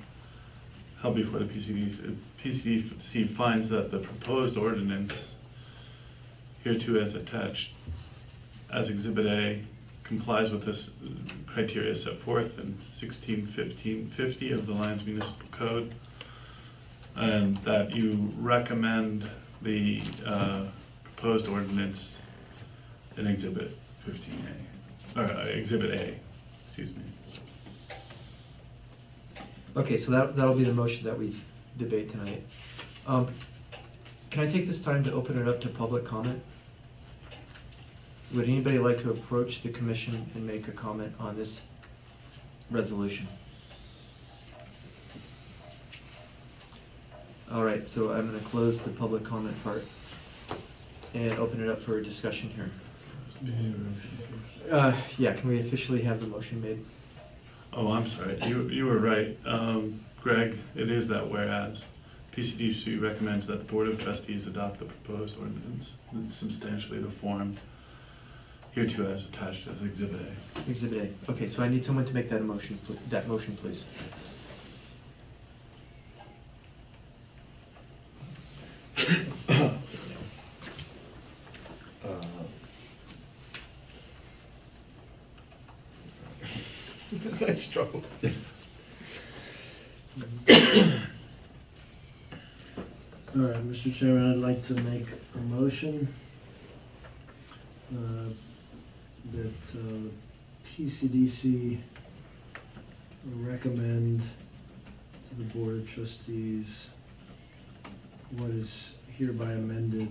held before the PCDC finds that the proposed ordinance hereto as attached as Exhibit A complies with this criteria set forth in 16-15-50 of the Lyons Municipal Code, and that you recommend the proposed ordinance in Exhibit 15A, or Exhibit A, excuse me. Okay, so that'll be the motion that we debate tonight. Can I take this time to open it up to public comment? Would anybody like to approach the commission and make a comment on this resolution? All right, so I'm going to close the public comment part and open it up for a discussion here. Yeah, can we officially have the motion made? Oh, I'm sorry, you were right. Greg, it is that whereas. PCDC recommends that the Board of Trustees adopt the proposed ordinance in substantially the form hereto as attached as Exhibit A. Exhibit A. Okay, so I need someone to make that a motion, that motion, please. I struggle. All right, Mr. Chairman, I'd like to make a motion that the PCDC recommend to the Board of Trustees what is hereby amended,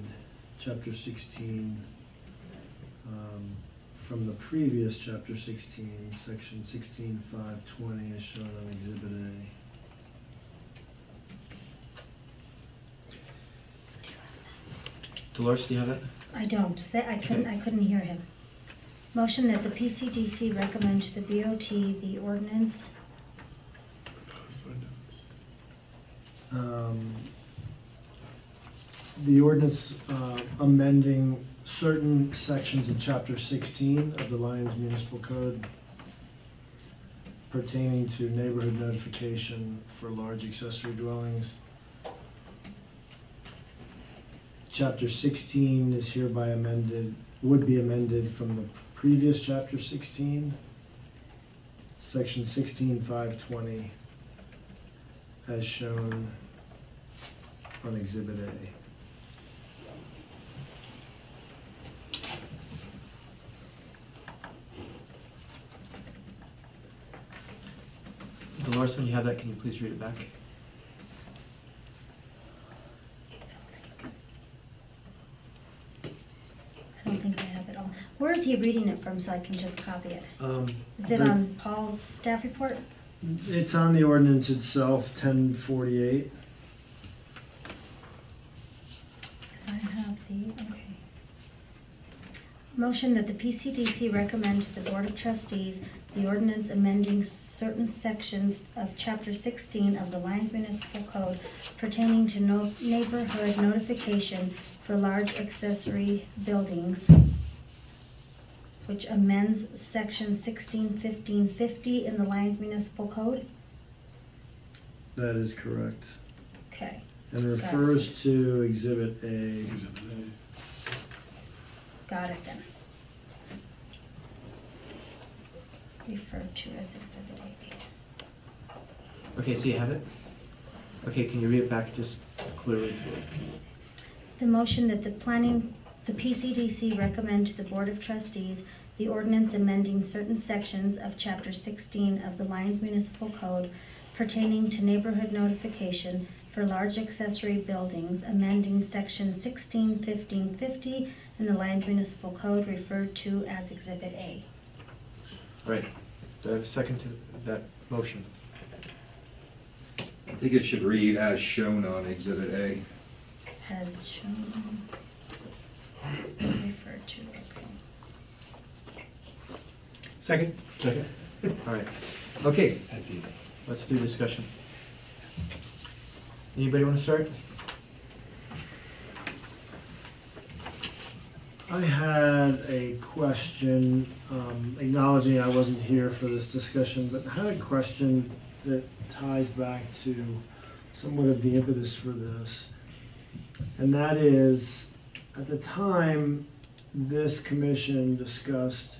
Chapter 16, from the previous Chapter 16, Section 16.520, as shown on Exhibit A. Dolores, do you have it? I don't, I couldn't hear him. Motion that the PCDC recommend to the BOT the ordinance, Proposed ordinance. The ordinance amending certain sections of Chapter 16 of the Lyons Municipal Code pertaining to neighborhood notification for large accessory dwellings. Chapter 16 is hereby amended, would be amended from the previous Chapter 16, Section 16.520, as shown on Exhibit A. Dolores, when you have that, can you please read it back? I don't think I have it all. Where is he reading it from so I can just copy it? Is it The- on Paul's staff report? It's on the ordinance itself, 1048. Because I have the, okay. Motion that the PCDC recommend to the Board of Trustees the ordinance amending certain sections of Chapter 16 of the Lyons Municipal Code pertaining to neighborhood notification for large accessory buildings, which amends Section 161550 in the Lyons Municipal Code? That is correct. Okay. And refers to Exhibit A. Exhibit A. Got it then. Referred to as Exhibit A. Okay, so you have it? Okay, can you read it back just clearly? The motion that the PCDC recommend to the Board of Trustees the ordinance amending certain sections of Chapter 16 of the Lyons Municipal Code pertaining to neighborhood notification for large accessory buildings, amending Section 161550 in the Lyons Municipal Code referred to as Exhibit A. Right. Do I have a second to that motion? I think it should read as shown on Exhibit A. As shown, referred to, okay. Second? Second. All right. Okay, That's easy. let's do discussion. Anybody want to start? I had a question, acknowledging I wasn't here for this discussion, but I had a question that ties back to somewhat of the impetus for this. And that is, at the time, this commission discussed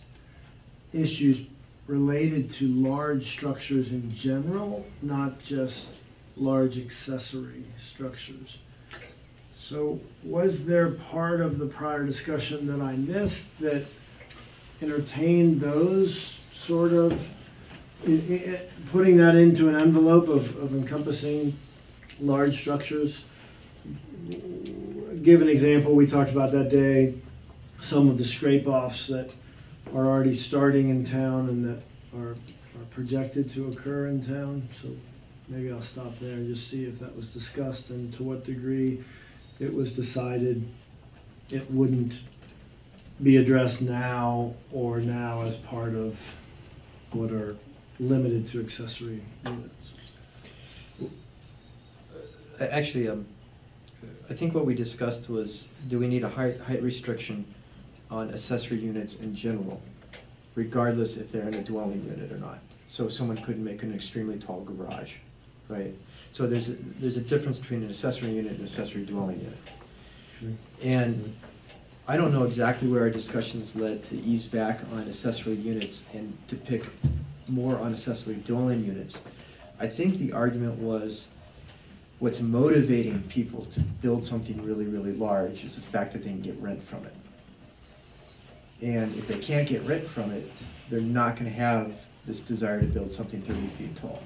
issues related to large structures in general, not just large accessory structures. So was there part of the prior discussion that I missed that entertained those sort of, putting that into an envelope of encompassing large structures? Give an example, we talked about that day, some of the scrape-offs that are already starting in town and that are projected to occur in town. So maybe I'll stop there and just see if that was discussed and to what degree it was decided it wouldn't be addressed now or now as part of what are limited to accessory units. Actually, I think what we discussed was, do we need a height restriction on accessory units in general, regardless if they're in a dwelling unit or not? So someone couldn't make an extremely tall garage, right? So there's a difference between an accessory unit and an accessory dwelling unit. And I don't know exactly where our discussions led to ease back on accessory units and to pick more on accessory dwelling units. I think the argument was what's motivating people to build something really, really large is the fact that they can get rent from it. And if they can't get rent from it, they're not going to have this desire to build something 30 feet tall.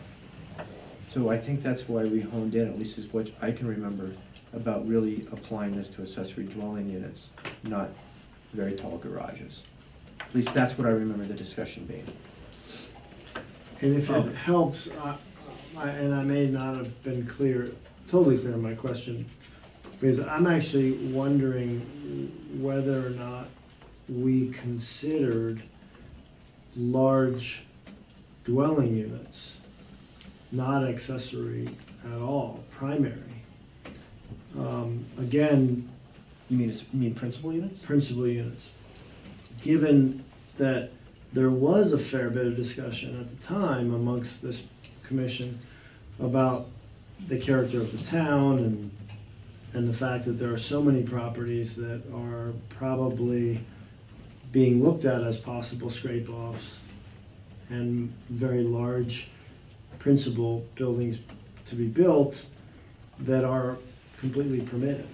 So I think that's why we honed in, at least is what I can remember, about really applying this to accessory dwelling units, not very tall garages. At least that's what I remember the discussion being. And if it helps, and I may not have been totally clear in my question, because I'm actually wondering whether or not we considered large dwelling units not accessory at all, primary. Again, You mean principal units? principal units. Given that there was a fair bit of discussion at the time amongst this commission about the character of the town and the fact that there are so many properties that are probably being looked at as possible scrape-offs and very large principal buildings to be built that are completely permitted.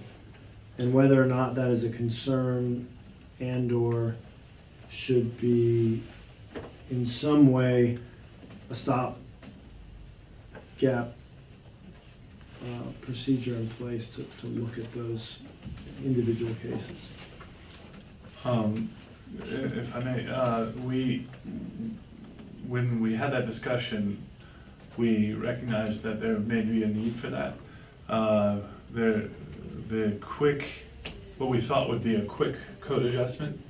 And whether or not that is a concern and/or should be in some way a stop gap procedure in place to look at those individual cases. If I may, when we had that discussion, we recognized that there may be a need for that. What we thought would be a quick code adjustment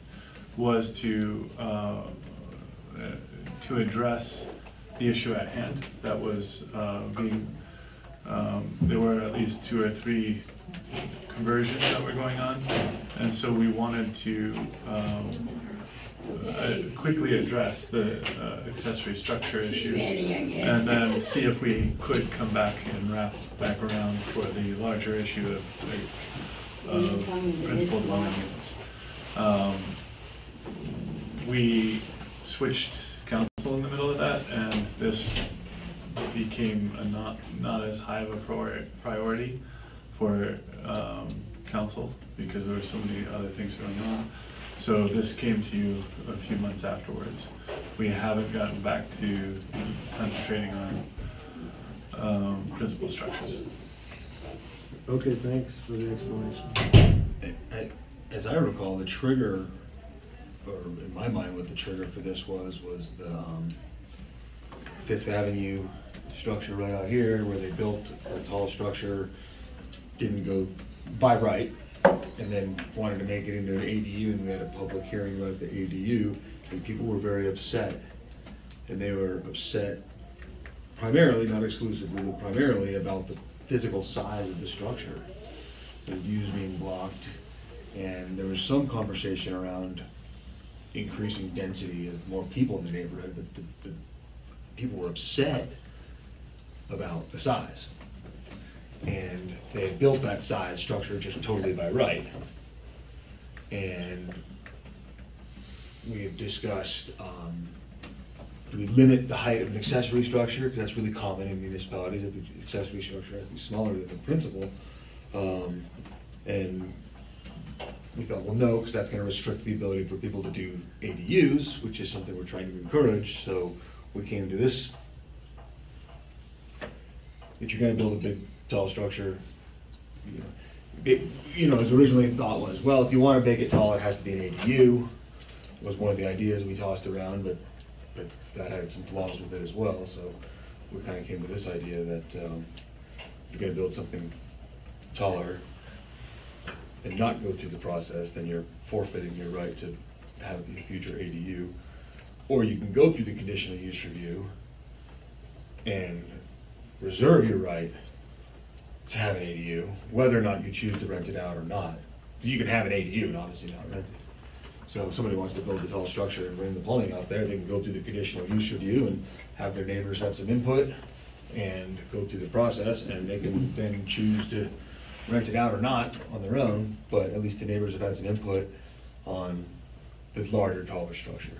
was to address the issue at hand that was there were at least 2 or 3 conversions that were going on, and so we wanted to quickly address the accessory structure issue, and then see if we could come back and wrap back around for the larger issue of principal dwelling units. We switched council in the middle of that, and this became a not as high of a priority for council because there were so many other things going on. So this came to you a few months afterwards. We haven't gotten back to concentrating on principal structures. Okay, thanks for the explanation. As I recall, the trigger, or in my mind, what the trigger for this was the Fifth Avenue structure right out here, where they built a tall structure, didn't go by right, and then wanted to make it into an ADU, and we had a public hearing about the ADU, and people were very upset. And they were upset primarily, not exclusively, but primarily about the physical size of the structure, the views being blocked, and there was some conversation around increasing density of more people in the neighborhood, but the people were upset about the size. And they had built that size structure just totally by right. And we have discussed, do we limit the height of an accessory structure? Because that's really common in municipalities, that the accessory structure has to be smaller than the principal. And we thought, well, no, because that's going to restrict the ability for people to do ADUs, which is something we're trying to encourage. So we came to this. If you're going to build a big, tall structure, as originally thought was, well, if you want to make it tall, it has to be an ADU. Was one of the ideas we tossed around, but that had some flaws with it as well. So we kind of came to this idea that if you're going to build something taller and not go through the process, then you're forfeiting your right to have a future ADU. Or you can go through the conditional use review and reserve your right to have an ADU, whether or not you choose to rent it out or not. You can have an ADU and obviously not rent it. So if somebody wants to build a tall structure and bring the plumbing out there, they can go through the conditional use review and have their neighbors have some input and go through the process, and they can then choose to rent it out or not on their own, but at least the neighbors have had some input on the larger, taller structure.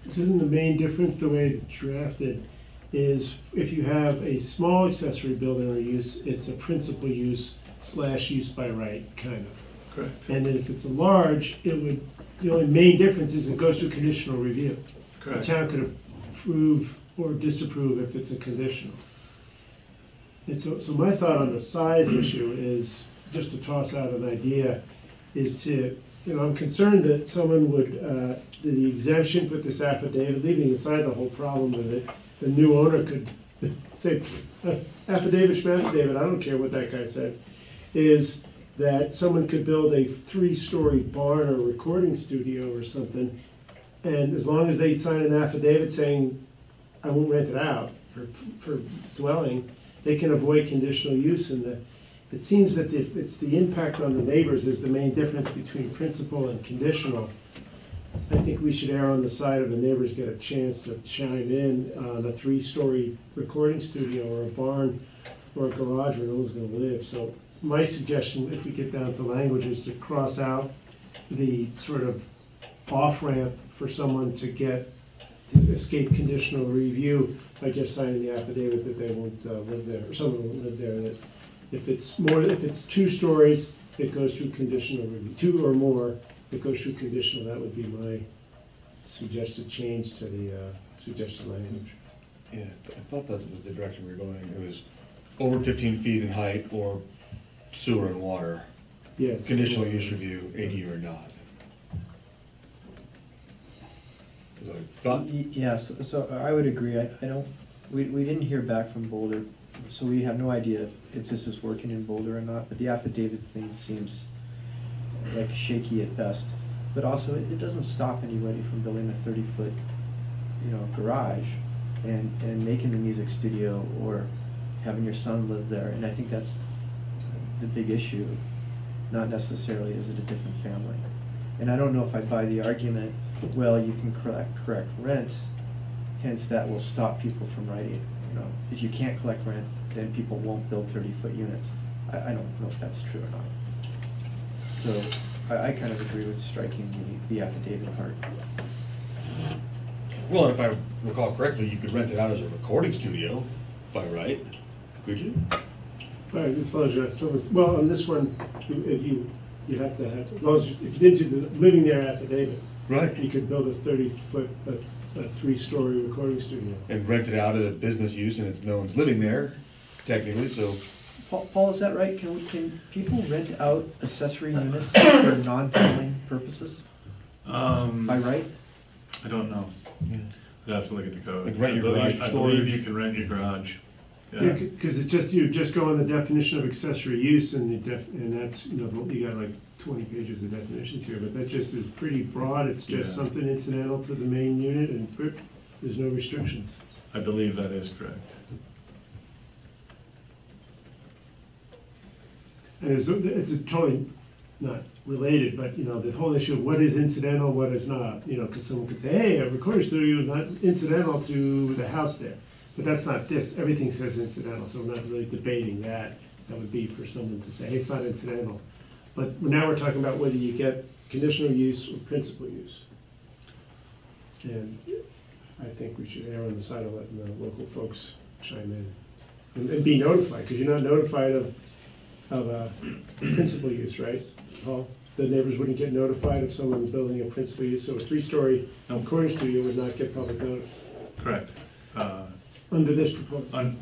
This isn't the main difference, the way it's drafted, is if you have a small accessory building or use, it's a principal use / use by right, kind of. Correct. And then if it's a large, the only main difference is it goes through conditional review. Correct. The town could approve or disapprove if it's a conditional. And so my thought on the size issue is, just to toss out an idea, is to, I'm concerned that someone would, the exemption, put this affidavit, leaving aside the whole problem with it, the new owner could say, affidavit, schmaffidavit, I don't care what that guy said, is that someone could build a 3-story barn or recording studio or something, and as long as they sign an affidavit saying, I won't rent it out for dwelling, they can avoid conditional use. And it seems that it's the impact on the neighbors is the main difference between principal and conditional. I think we should err on the side of the neighbors get a chance to chime in on a 3-story recording studio or a barn or a garage where no one's going to live. So my suggestion, if we get down to language, is to cross out the sort of off-ramp for someone to escape conditional review by just signing the affidavit that they won't live there, or someone won't live there. That if it's 2 stories, it goes through conditional review. 2 or more, it goes through conditional. That would be my suggested change to the suggested language. Yeah, I thought that was the direction we were going. It was over 15 feet in height or sewer and water. Yeah. Conditional use review, ADU or not. Thought? Yeah, so I would agree. I don't, we didn't hear back from Boulder, so we have no idea if this is working in Boulder or not, but the affidavit thing seems like shaky at best. But also, it doesn't stop anybody from building a 30-foot, garage and making the music studio or having your son live there. And I think that's the big issue, not necessarily is it a different family. And I don't know if I buy the argument, well, you can correct rent, hence that will stop people from writing. If you can't collect rent, then people won't build 30-foot units. I don't know if that's true or not. So I kind of agree with striking the affidavit part. Well, if I recall correctly, you could rent it out as a recording studio, by right, could you? Right, as long as you have someone, well, on this one, if you have to have, as long as, if you did do the living there affidavit, Right. you could build a 30-foot, a 3-story recording studio. And rent it out as a business use, and no one's living there, technically, so. Paul, is that right? Can people rent out accessory units for non-dwelling purposes by right? I don't know. Yeah. I'd have to look at the code. Like rent your garage I storage? believe you can rent your garage. Yeah, because you just go on the definition of accessory use and and that's, you got like 20 pages of definitions here, but that just is pretty broad. It's just Yeah. something incidental to the main unit and there's no restrictions. I believe that is correct. And it's a totally not related, but, the whole issue of what is incidental, what is not, because someone could say, hey, a recording studio is not incidental to the house there. But that's not this, everything says incidental, so we're not really debating that. That would be for someone to say, hey, it's not incidental. But now we're talking about whether you get conditional use or principal use. And I think we should err on the side of letting the local folks chime in. And be notified, because you're not notified of a principal use, right, Paul? The neighbors wouldn't get notified if someone was building a principal use, so a 3-story recording studio would not get public notice. Correct. Under this proposal.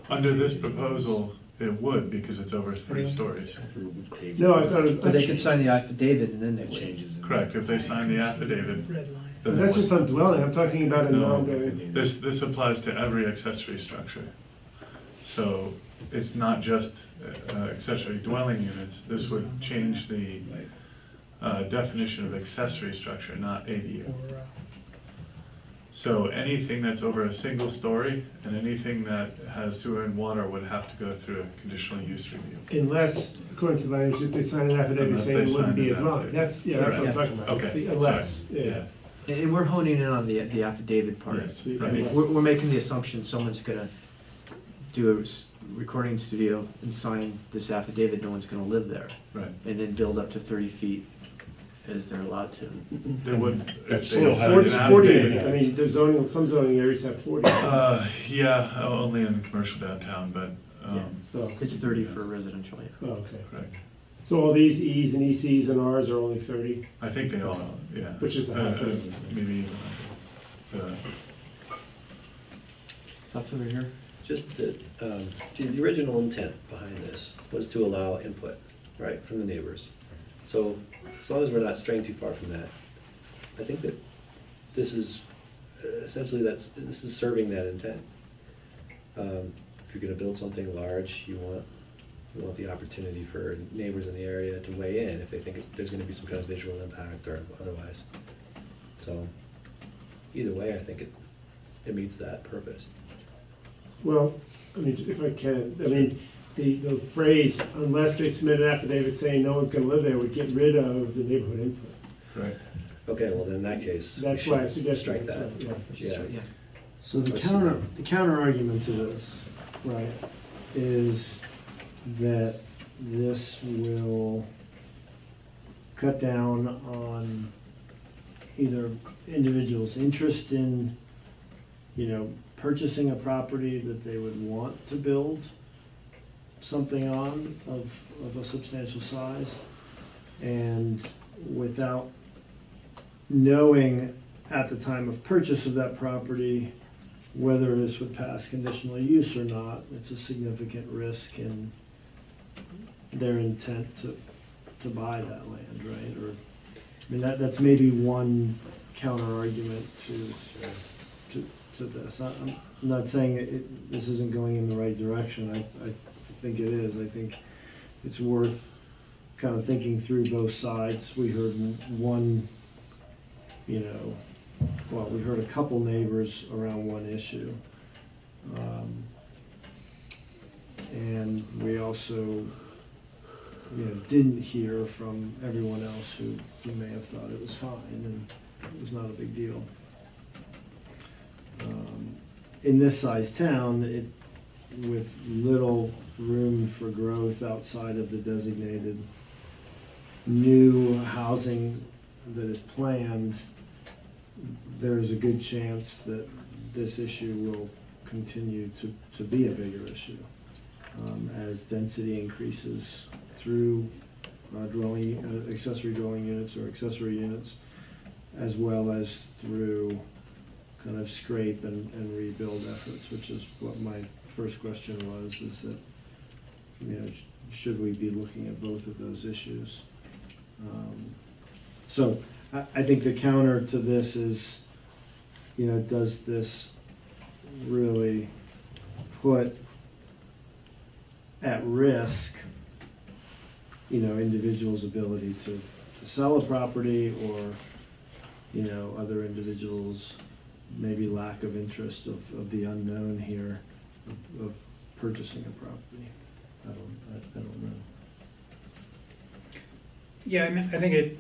Under this proposal, it would, because it's over 3 stories. No, I thought it But they was, could sign the affidavit and then they would. Correct, if they sign the affidavit. Red line. then it that's just would. on dwelling, I'm talking about a No. non-dwelling. This applies to every accessory structure. So it's not just accessory dwelling units. This would change the definition of accessory structure, not ADU. Or, So anything that's over a single story and anything that has sewer and water would have to go through a conditional use review. Unless, according to the language, if they sign an affidavit Unless saying they it wouldn't sign be a an dwelling. affidavit. That's what I'm Right. talking about. It's Okay, the unless, sorry. yeah. And we're honing in on the affidavit part. Yes, I right. mean, We're making the assumption someone's gonna do a recording studio and sign this affidavit, no one's gonna live there, Right. and then build up to 30 feet as they're allowed to. They would. That if still they has- signed 40, an 40, affidavit- I mean, there's zoning, some zoning areas have 40. Yeah, only in commercial downtown, but, Oh, It's 30 for residential, yeah. oh, okay. correct. So all these Es and ECs and Rs are only 30? I think they all, yeah. Which is the house. Maybe, Thoughts over here? Just that, the original intent behind this was to allow input, right, from the neighbors. So as long as we're not straying too far from that, I think that this is, essentially this is serving that intent. If you're gonna build something large, you want the opportunity for neighbors in the area to weigh in if they think there's gonna be some kind of visual impact or otherwise. So either way, I think it meets that purpose. Well, I mean, if I can, I mean, the phrase, unless they submit an affidavit saying no one's gonna live there, would get rid of the neighborhood input. correct. Okay, well, then in that case. we That's why I should suggested strike that, that. yeah. Yeah. So the Let's see. counter argument to this, right, is that this will cut down on either individuals' interest in, purchasing a property that they would want to build something on of a substantial size, and without knowing at the time of purchase of that property whether this would pass conditional use or not, it's a significant risk in their intent to buy that land, right? Or, I mean, that's maybe one counter argument to this. I'm not saying this isn't going in the right direction. I think it is. I think it's worth kind of thinking through both sides. We heard one, we heard a couple neighbors around one issue. And we also, didn't hear from everyone else who may have thought it was fine and it was not a big deal. In this size town, with little room for growth outside of the designated new housing that is planned, there's a good chance that this issue will continue to be a bigger issue as density increases through accessory dwelling units or accessory units, as well as through kind of scrape and rebuild efforts, which is what my first question was, is that, should we be looking at both of those issues? So I think the counter to this is, does this really put at risk, individuals' ability to sell a property, or, other individuals' maybe lack of interest of the unknown here of purchasing a property? I don't know. Yeah, I mean, I think it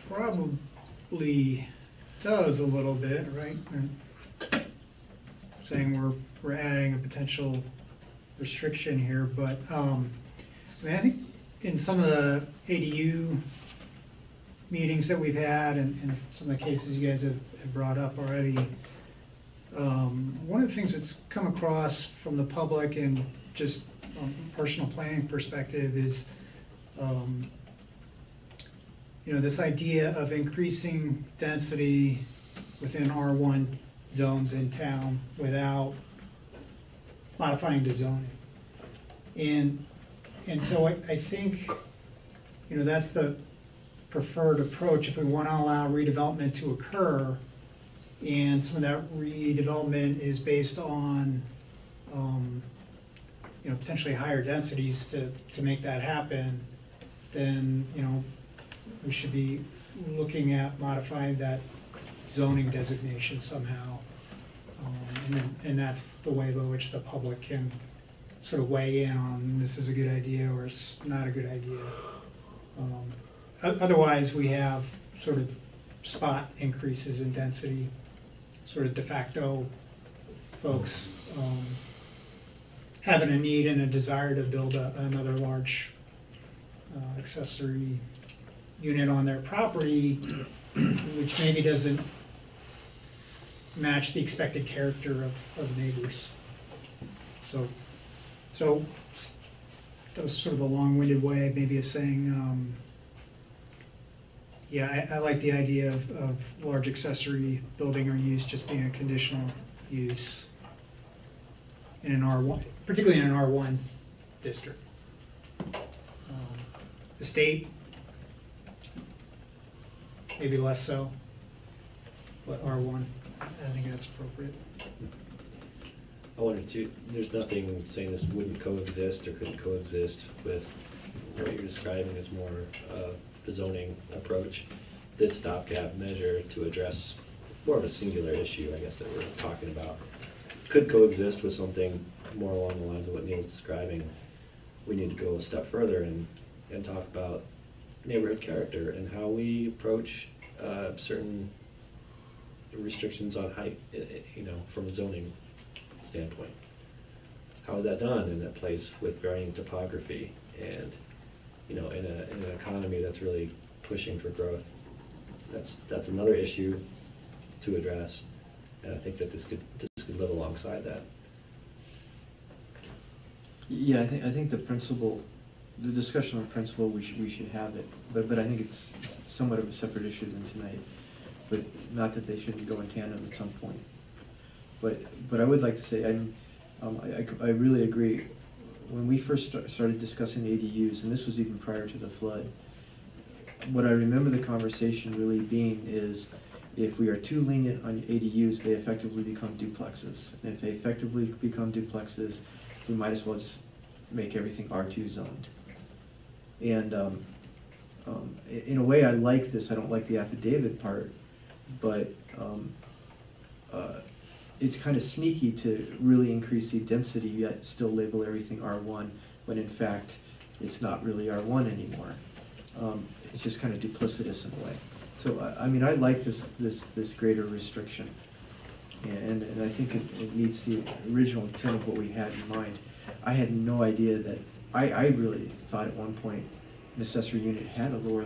probably does a little bit, right? And saying we're adding a potential restriction here, but I mean, I think in some of the ADU meetings that we've had and some of the cases you guys have brought up already, one of the things that's come across from the public and just personal planning perspective is this idea of increasing density within R1 zones in town without modifying the zoning. And so I think, that's the preferred approach if we want to allow redevelopment to occur, and some of that redevelopment is based on, potentially higher densities to make that happen, then, we should be looking at modifying that zoning designation somehow. And that's the way by which the public can sort of weigh in on this is a good idea or it's not a good idea. Otherwise, we have sort of spot increases in density, sort of de facto folks having a need and a desire to build another large accessory unit on their property, which maybe doesn't match the expected character of neighbors. So that was sort of a long-winded way maybe of saying, yeah, I like the idea of large accessory building or use just being a conditional use in an R1, particularly in an R1 district. The state, maybe less so, but R1, I think that's appropriate. I wonder too, there's nothing saying this wouldn't coexist or couldn't coexist with what you're describing as more the zoning approach. This stopgap measure to address more of a singular issue, I guess, that we're talking about, could coexist with something more along the lines of what Neil's describing. We need to go a step further and talk about neighborhood character and how we approach certain restrictions on height, from a zoning standpoint. How is that done in a place with varying topography and, in an economy that's really pushing for growth? That's another issue to address, and I think that this could live alongside that. Yeah, I think the discussion on principle, we should have it, but I think it's somewhat of a separate issue than tonight. But not that they shouldn't go in tandem at some point. But I would like to say, I really agree. When we first started discussing ADUs, and this was even prior to the flood, what I remember the conversation really being is If we are too lenient on ADUs, they effectively become duplexes. And if they effectively become duplexes, we might as well just make everything R2 zoned. And in a way, I like this. I don't like the affidavit part, but it's kind of sneaky to really increase the density yet still label everything R1, when in fact, it's not really R1 anymore. It's just kind of duplicitous in a way. So, I mean, I like this greater restriction. And I think it meets the original intent of what we had in mind. I had no idea that, I really thought at one point an accessory unit had a lower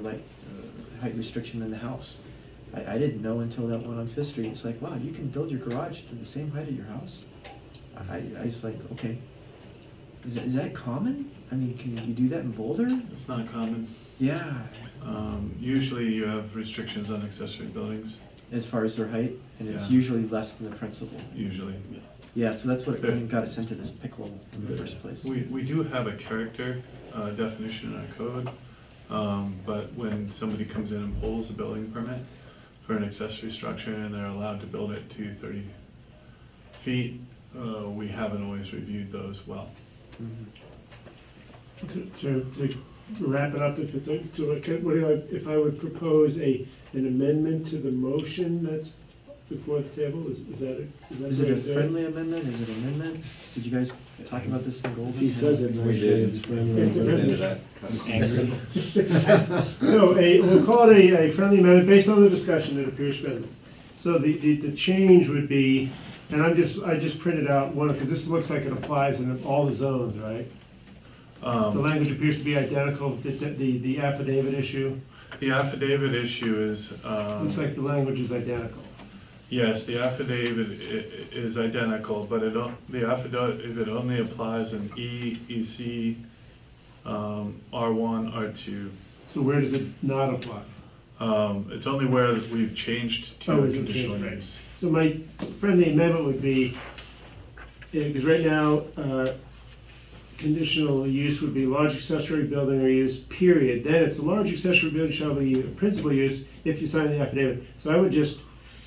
height restriction than the house. I didn't know until that one on Fifth Street. It's like, wow, you can build your garage to the same height of your house? I was like, okay. Is that common? I mean, can you do that in Boulder? It's not common. Yeah. Usually you have restrictions on accessory buildings, As far as their height, and it's Yeah. usually less than the principal. usually. Yeah, so that's what got us into this pickle in the first place. We do have a character definition in our code, but when somebody comes in and pulls a building permit for an accessory structure and they're allowed to build it to 30 feet, we haven't always reviewed those well. Mhm. To wrap it up, if it's, if I would propose an amendment to the motion that's before the table, is that it? Is it a friendly amendment? Is it an amendment? Did you guys talk about this in Golden? If he says it nicely, it's friendly. It's a friendly. Angry. So we'll call it a friendly amendment based on the discussion. It appears friendly. So the change would be, and I just printed out one, because this looks like it applies in all the zones, right? The language appears to be identical. The affidavit issue, The affidavit issue is, looks like the language is identical. yes, the affidavit is identical, but the affidavit only applies in E, EC, R1, R2. So where does it not apply? It's only where we've changed to Oh, is it conditional changed? use. So my friendly amendment would be, because right now, conditional use would be large accessory building or use, period. Then it's a large accessory building shall be principal use if you sign the affidavit. So I would just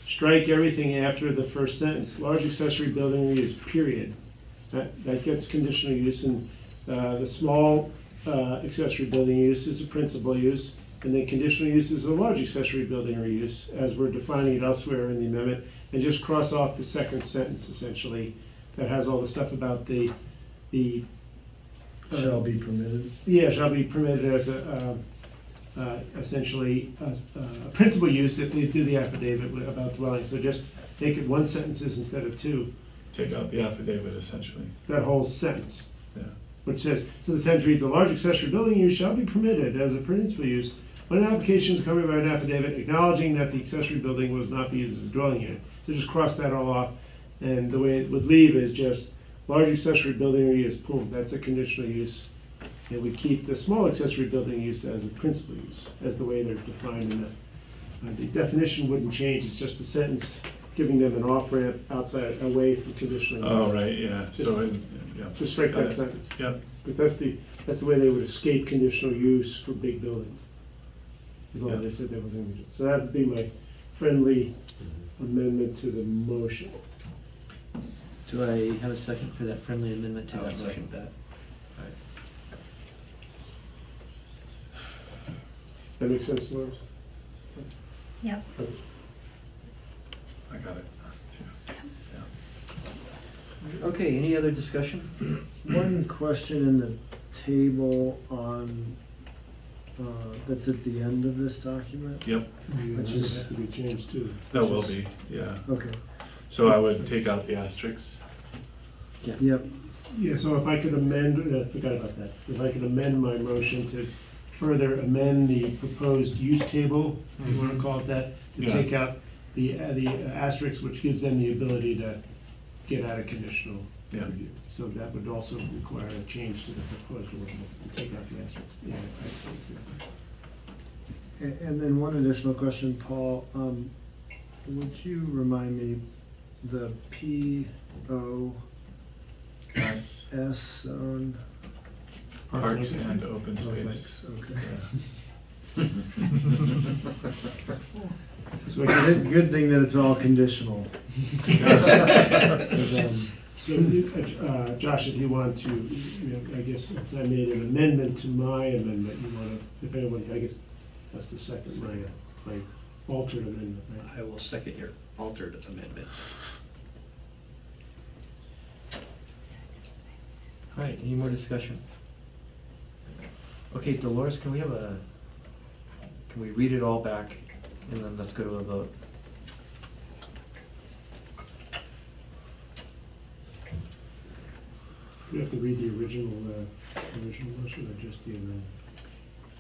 strike everything after the first sentence, large accessory building or use, period. That gets conditional use, and the small accessory building use is a principal use, and then conditional use is a large accessory building or use, as we're defining it elsewhere in the amendment, and just cross off the second sentence, essentially, that has all the stuff about the Shall be permitted. yeah, shall be permitted as essentially a principal use if they do the affidavit about dwelling. So just make it one sentences instead of two, Take out the affidavit essentially, that whole sentence, yeah. which says, so the sentence reads, a large accessory building use shall be permitted as a principal use when an application is accompanied by an affidavit acknowledging that the accessory building was not be used as a dwelling unit. So just cross that all off, and the way it would leave is just large accessory building or use, boom, that's a conditional use. And we keep the small accessory building use as a principal use, as the way they're defined in the definition wouldn't change, it's just the sentence giving them an off-ramp outside, away from conditional use. Oh, right, yeah, so, yeah. Just strike Got that it. sentence, Yep, because that's the way they would escape conditional use for big buildings. As long as Yeah. they said that was English. So that would be my friendly amendment to the motion. Do I have a second for that friendly amendment to I would that motion? second that. That makes sense, Lawrence? Yep. I got it. Okay, any other discussion? One question in the table on, that's at the end of this document? Yep, Which is- Have to be changed too. that will be, yeah. Okay, So I would take out the asterisks. yep. Yeah, so if I could amend, I forgot about that. If I could amend my motion to further amend the proposed use table, if you want to call it that, to Yeah. take out the asterisk, which gives them the ability to get out of conditional Yeah. review. So that would also require a change to the proposed ordinance to take out the asterisk. Yeah, And then one additional question, Paul. Would you remind me the POS Yes, zone? parks and open Oh, space. thanks, okay. So I guess, Good thing that it's all conditional. so, Josh, if you want to, I guess, since I made an amendment to my amendment, you want to, if anyone, I guess, that's the second, my altered amendment, right? I will second your altered amendment. All right, any more discussion? Okay, Dolores, can we read it all back, and then let's go to a vote? You have to read the original motion or just the amendment?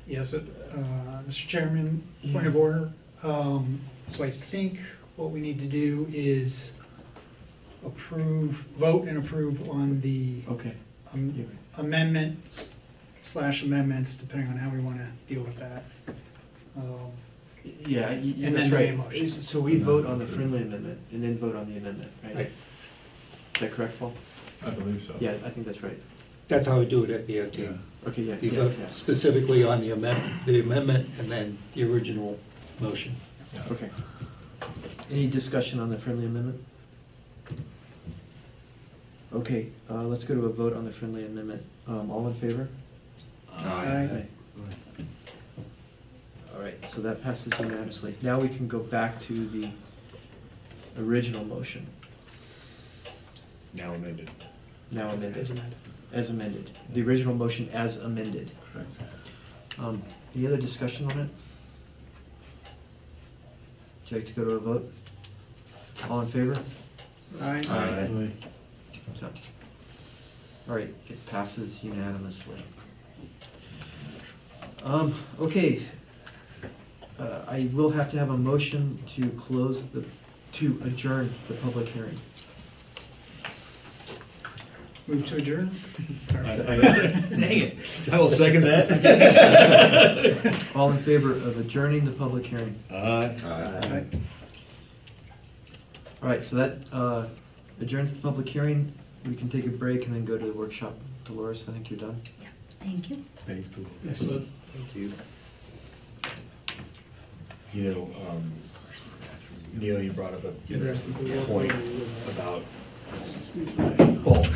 Yes, Mr. Chairman, point of order. So I think what we need to do is vote and approve on the Okay. amendment / amendments, depending on how we want to deal with that. Yeah, And that's then the right. motion. So we vote on the friendly amendment, and then vote on the amendment, right? Right. Is that correct, Paul? I believe so. Yeah, I think that's right. That's how we do it at BOT. Yeah. Okay, yeah, You yeah, vote yeah. specifically on the amendment and then the original motion. Yeah. Okay. Any discussion on the friendly amendment? Okay, let's go to a vote on the friendly amendment. All in favor? Aye. All right, so that passes unanimously. Now we can go back to the original motion, Now amended. now As amended, amended. as amended. The original motion as amended. Correct. Any other discussion on it? Would you like to go to a vote? All in favor? Aye. Aye. So, all right, it passes unanimously. Okay, I will have to have a motion to adjourn the public hearing. Move to adjourn? Dang it. I will second that. All in favor of adjourning the public hearing? Aye. Aye. All right, so that adjourns the public hearing. We can take a break and then go to the workshop. Dolores, I think you're done. Yeah, thank you. Thanks to Excellent. Thank you. You know, Neil, you brought up a point about bulk.